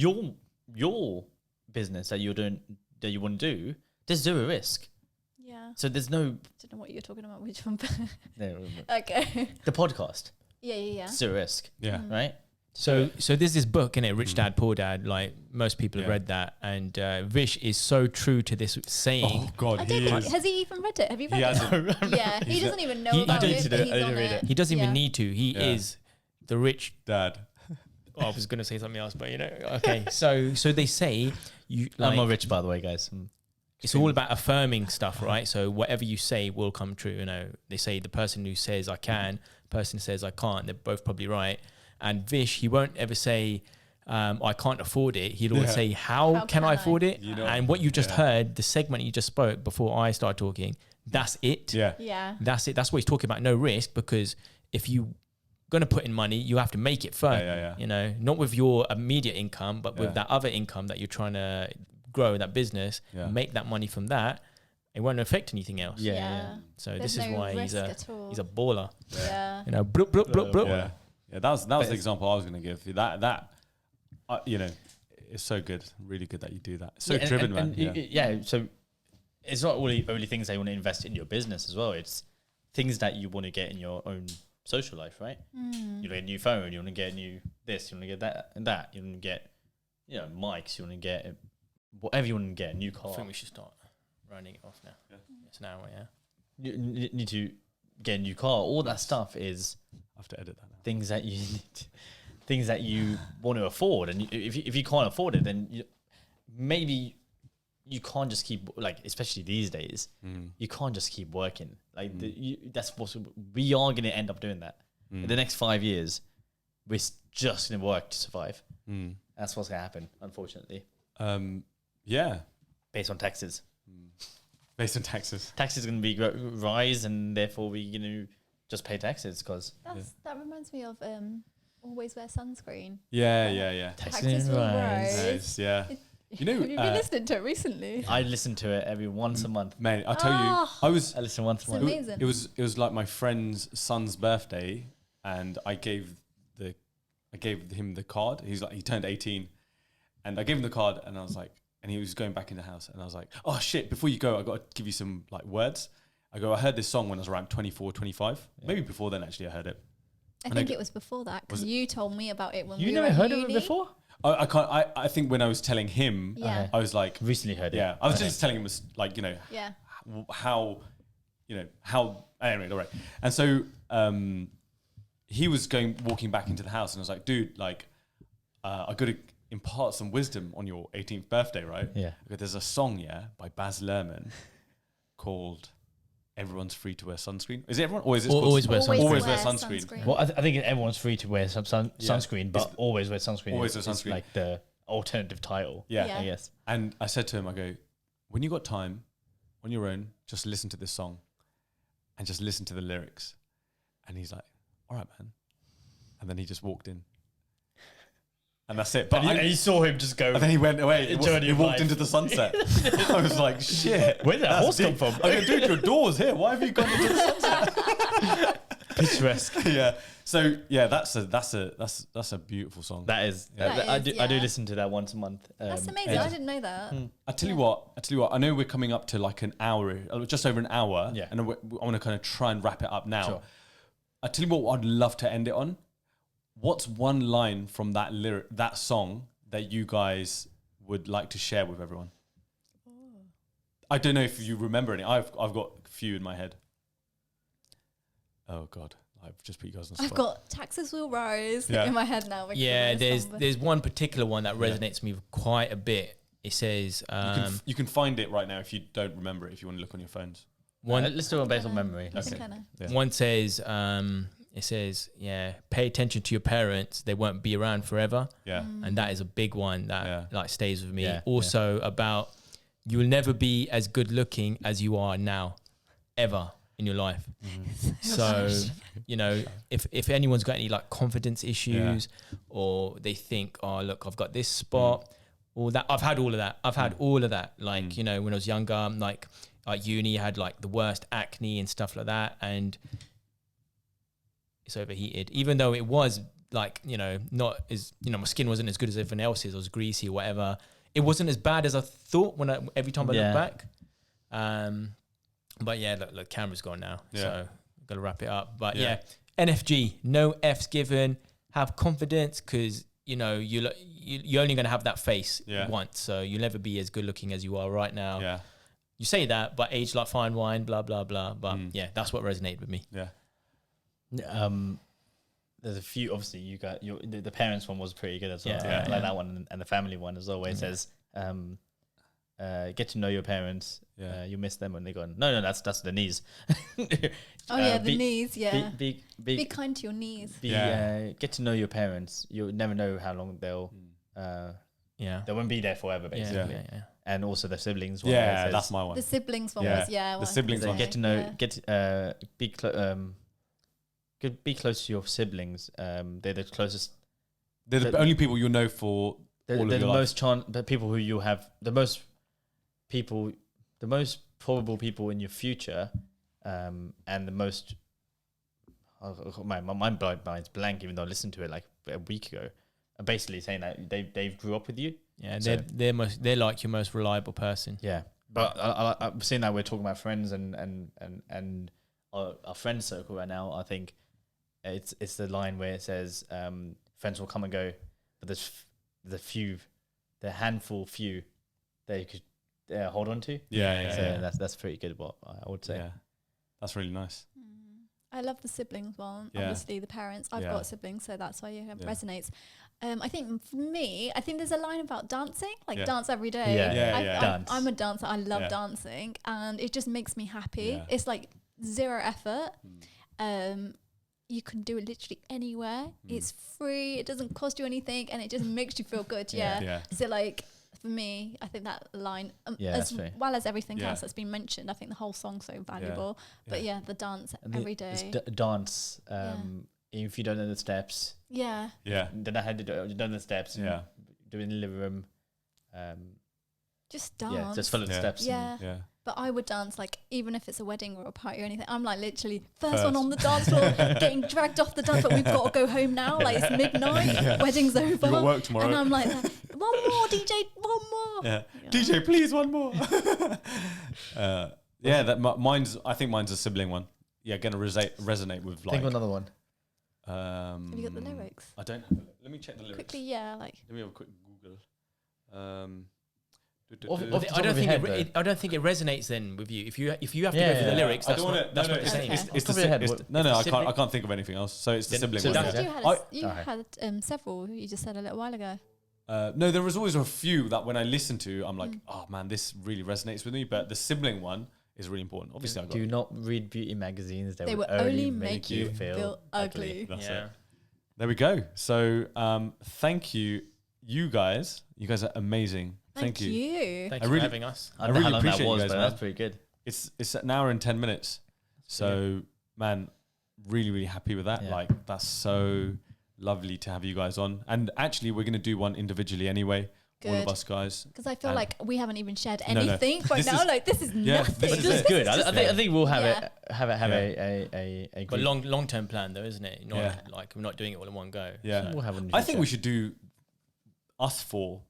Speaker 4: your business that you're doing that you want to do. There's zero risk.
Speaker 3: Yeah.
Speaker 4: So there's no
Speaker 3: Don't know what you're talking about. Which one?
Speaker 4: no,
Speaker 3: Okay.
Speaker 4: the podcast
Speaker 3: Yeah.
Speaker 4: zero risk,
Speaker 1: Yeah.
Speaker 4: right?
Speaker 2: So there's this book in it, Rich Dad Poor Dad. Like most people have
Speaker 1: Yeah.
Speaker 2: read that, and Vish is so true to this saying.
Speaker 1: Oh God,
Speaker 3: I
Speaker 1: he
Speaker 3: don't.
Speaker 1: is.
Speaker 3: Has he even read it? Have you read
Speaker 1: He
Speaker 3: it?
Speaker 1: hasn't.
Speaker 3: Yeah, he doesn't even know
Speaker 2: He-
Speaker 3: about
Speaker 2: I
Speaker 3: it.
Speaker 2: didn't
Speaker 3: but
Speaker 4: read it.
Speaker 3: he's
Speaker 4: I didn't
Speaker 3: on
Speaker 4: read it.
Speaker 2: He doesn't
Speaker 3: Yeah.
Speaker 2: even need to. He
Speaker 1: Yeah.
Speaker 2: is the rich.
Speaker 1: Dad.
Speaker 2: Oh, I was going to say something else, but okay. So they say you.
Speaker 4: I'm not
Speaker 2: Like,
Speaker 4: rich, by the way, guys.
Speaker 2: it's all about affirming stuff, right? So whatever you say will come true. They say the person who says I can, person who says I can't. They're both probably right. And Vish, he won't ever say I can't afford it. He'll always
Speaker 1: Yeah.
Speaker 2: say how can I afford it?
Speaker 1: You know,
Speaker 2: and what you just
Speaker 1: yeah.
Speaker 2: heard, the segment you just spoke before I started talking, that's it.
Speaker 1: Yeah.
Speaker 3: Yeah.
Speaker 2: That's it. That's what he's talking about. No risk, because if you going to put in money, you have to make it first.
Speaker 1: Yeah.
Speaker 2: Not with your immediate income, but
Speaker 1: Yeah.
Speaker 2: with that other income that you're trying to grow that business.
Speaker 1: Yeah.
Speaker 2: Make that money from that. It won't affect anything else.
Speaker 4: Yeah.
Speaker 2: So
Speaker 3: There's
Speaker 2: this is
Speaker 3: no
Speaker 2: why he's
Speaker 3: risk
Speaker 2: a
Speaker 3: at all.
Speaker 2: he's a baller.
Speaker 3: Yeah.
Speaker 2: Bloop bloop bloop bloop.
Speaker 1: Yeah. Yeah. That was the example I was going to give. That it's so good. Really good that you do that. So driven, man.
Speaker 4: Yeah. So it's not only things that you want to invest in your business as well. It's things that you want to get in your own social life, right? You want to get a new phone. You want to get a new this. You want to get that and that. You want to get mics. You want to get whatever you want to get. A new car.
Speaker 2: I think we should start rounding it off now.
Speaker 1: Yeah.
Speaker 2: It's an hour, yeah.
Speaker 4: You need to get a new car. All that stuff is
Speaker 1: I have to edit that now.
Speaker 4: things that you want to afford, and if you can't afford it, then maybe you can't just keep especially these days, you can't just keep working. That's what we are going to end up doing. That in the next 5 years, we're just going to work to survive. That's what's going to happen, unfortunately.
Speaker 1: Yeah.
Speaker 4: Based on taxes,
Speaker 1: Based on taxes.
Speaker 4: taxes are going to be rise, and therefore we're going to just pay taxes because
Speaker 3: That reminds me of always wear sunscreen.
Speaker 1: Yeah.
Speaker 3: Taxes will rise.
Speaker 1: Nice, yeah. You know,
Speaker 3: Have you been listening to it recently?
Speaker 4: I listen to it every once a month.
Speaker 1: mate, I'll tell you,
Speaker 3: Oh.
Speaker 1: I
Speaker 4: listen once a
Speaker 3: It's
Speaker 4: month.
Speaker 3: amazing.
Speaker 1: It was like my friend's son's birthday, and I gave him the card. He turned 18, and I gave him the card, and I was like, and he was going back in the house, and I was like, oh shit! Before you go, I got to give you some words. I heard this song when I was around 24, 25, maybe before then. Actually, I heard it.
Speaker 3: I think it was before that because you told me about it when
Speaker 4: You
Speaker 3: we
Speaker 4: never
Speaker 3: were
Speaker 4: heard
Speaker 3: at
Speaker 4: of it
Speaker 3: uni.
Speaker 4: before?
Speaker 1: I can't. I think when I was telling him,
Speaker 3: Yeah.
Speaker 1: I was like,
Speaker 4: Recently heard it.
Speaker 1: yeah, I was just telling him
Speaker 3: Yeah.
Speaker 1: how anyway, all right. And so he was walking back into the house, and I was like, dude, I got to impart some wisdom on your 18th birthday, right?
Speaker 4: Yeah.
Speaker 1: Okay, there's a song, by Baz Luhrmann called "Everyone's Free to Wear Sunscreen." Is it everyone, or is it
Speaker 2: Always wear sunscreen.
Speaker 1: Always wear sunscreen.
Speaker 4: Well, I think everyone's free to wear some sunscreen, but always wear sunscreen.
Speaker 1: Always wear
Speaker 4: is
Speaker 1: sunscreen.
Speaker 4: like the alternative title.
Speaker 1: Yeah.
Speaker 4: I guess.
Speaker 1: And I said to him, I go, when you got time on your own, just listen to this song and just listen to the lyrics. And he's like, all right, man. And then he just walked in. And that's it. But
Speaker 4: And you saw him just go.
Speaker 1: and then he went away.
Speaker 4: Enjoyed
Speaker 1: He
Speaker 4: your
Speaker 1: walked
Speaker 4: life.
Speaker 1: into the sunset. I was like, shit.
Speaker 4: Where did that
Speaker 1: that's
Speaker 4: horse come
Speaker 1: deep.
Speaker 4: from?
Speaker 1: I go, dude, your door's here. Why have you gone into the sunset?
Speaker 4: Picturesque.
Speaker 1: Yeah. So yeah, that's a beautiful song.
Speaker 4: That is.
Speaker 3: That
Speaker 4: I
Speaker 3: is,
Speaker 4: do
Speaker 3: yeah.
Speaker 4: listen to that once a month.
Speaker 3: That's amazing.
Speaker 1: yeah.
Speaker 3: I didn't know that.
Speaker 1: I tell you what. I know we're coming up to like an hour, just over an hour.
Speaker 4: Yeah.
Speaker 1: And I want to kind of try and wrap it up now.
Speaker 4: Sure.
Speaker 1: I tell you what, I'd love to end it on. What's one line from that song that you guys would like to share with everyone? I don't know if you remember any. I've got a few in my head. Oh God, I've just put you guys on the
Speaker 3: I've
Speaker 1: spot.
Speaker 3: got taxes will rise
Speaker 1: Yeah.
Speaker 3: in my head now. because
Speaker 2: Yeah,
Speaker 3: of this
Speaker 2: there's
Speaker 3: song, but-
Speaker 2: there's one particular one that resonates with me quite a bit. it says
Speaker 1: You can find it right now if you don't remember it. If you want to look on your phones.
Speaker 4: let's do it based on memory.
Speaker 1: Yeah.
Speaker 2: one says it says pay attention to your parents. They won't be around forever.
Speaker 1: Yeah.
Speaker 2: And that is a big one that like stays with me.
Speaker 4: Yeah,
Speaker 2: Also about you will never be as good looking as you are now, ever in your life. So, you know, if anyone's got any like confidence issues or they think, oh, look, I've got this spot or that, I've had all of that. Like, you know, when I was younger, like at uni, I had like the worst acne and stuff like that. And it's overheated, even though it was like, you know, not as, you know, my skin wasn't as good as everyone else's. I was greasy or whatever. It wasn't as bad as I thought every time I look back. But yeah, look, camera's gone now, so got to wrap it up. But NFG, no F's given. Have confidence, because you know you're only going to have that face once, so you'll never be as good looking as you are right now. Yeah, you say that, but age like fine wine, blah blah blah. But that's what resonated with me.
Speaker 1: Yeah.
Speaker 4: There's a few. Obviously, you got the parents one was pretty good as well. Like that one, and the family one as always says. Get to know your parents. You miss them when they're gone. No, that's the knees.
Speaker 3: The knees. Yeah. Be kind to your knees.
Speaker 4: Get to know your parents. You'll never know how long they'll. They won't be there forever, basically. And also the siblings. One
Speaker 1: That's my one.
Speaker 3: The siblings one was
Speaker 1: the siblings one.
Speaker 4: Get to know. Be close to your siblings. They're the closest.
Speaker 1: They're the only people you'll know for all of your life.
Speaker 4: The people who you have the most probable people in your future, and the most. My mind's blank. Even though I listened to it like a week ago, basically saying that they grew up with you.
Speaker 2: Yeah, they're like your most reliable person.
Speaker 4: Yeah, but I've seen that we're talking about friends and our friend circle right now. I think it's the line where it says friends will come and go, but there's the handful few that you could hold on to. That's pretty good. What I would say.
Speaker 1: Yeah, that's really nice.
Speaker 3: I love the siblings one. Obviously, the parents. I've got siblings, so that's why it resonates. I think for me, there's a line about dancing, like dance every day.
Speaker 4: Dance.
Speaker 3: I'm a dancer. I love dancing, and it just makes me happy. Yeah. It's like zero effort. You can do it literally anywhere. It's free. It doesn't cost you anything, and it just makes you feel good. So like for me, I think that line, as well as everything else that's been mentioned, I think the whole song's so valuable. But the dance every day.
Speaker 4: Dance. If you don't know the steps. Don't know how to do it. You don't know the steps. Do it in the living room.
Speaker 3: Just dance.
Speaker 4: Just follow the steps.
Speaker 3: But I would dance, like, even if it's a wedding or a party or anything, I'm like literally first one on the dance floor, getting dragged off the dance floor. We've got to go home now. Like, it's midnight, wedding's over.
Speaker 1: You got work tomorrow.
Speaker 3: And I'm like, one more, DJ, one more.
Speaker 1: DJ, please, one more. I think mine's a sibling one. Yeah, going to resonate with like.
Speaker 4: Think of another one.
Speaker 3: Have you got the lyrics?
Speaker 1: I don't have it. Let me check the lyrics.
Speaker 3: Quickly,
Speaker 1: Let me have a quick Google.
Speaker 2: I don't think it resonates then with you. If you have to go for the lyrics, that's what they're saying.
Speaker 1: It's the I can't think of anything else. So it's the sibling one.
Speaker 3: You had several. You just said a little while ago.
Speaker 1: No, there was always a few that when I listen to, I'm like, oh man, this really resonates with me. But the sibling one is really important. Obviously,
Speaker 4: do not read beauty magazines.
Speaker 3: They will only make you feel ugly.
Speaker 1: That's it. There we go. So thank you, you guys. You guys are amazing. Thank you.
Speaker 2: Thank you for having us.
Speaker 1: I really appreciate you guys, man.
Speaker 4: That's pretty good.
Speaker 1: It's an hour and 10 minutes. So, man, really, really happy with that. Like, that's so lovely to have you guys on. And actually, we're going to do one individually anyway. Good. All of us guys.
Speaker 3: Because I feel like we haven't even shared anything right now. Like, this is nothing.
Speaker 4: This is good. I think we'll have a
Speaker 2: but long-term plan though, isn't it? Like, we're not doing it all in one go.
Speaker 1: Yeah.
Speaker 4: So we'll have
Speaker 1: I think we should do us four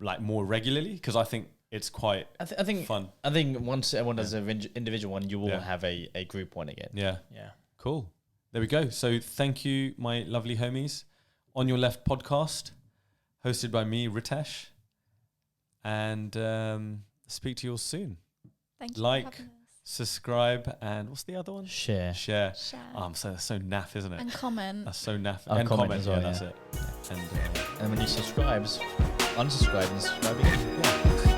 Speaker 1: like more regularly, because I think it's quite
Speaker 4: I think fun. I think once everyone does an individual one, you will have a group one again.
Speaker 1: Yeah. Cool. There we go. So thank you, my lovely homies. On Your Left podcast, hosted by me, Ritesh, and speak to you all soon.
Speaker 3: Thank you.
Speaker 1: Like, subscribe, and what's the other one?
Speaker 4: Share.
Speaker 1: Oh, I'm so naff, isn't it?
Speaker 3: And comment.
Speaker 1: That's so naff.
Speaker 4: And comment as well.
Speaker 1: That's it.
Speaker 4: And when you subscribe, unsubscribe and subscribe again.
Speaker 1: Yeah.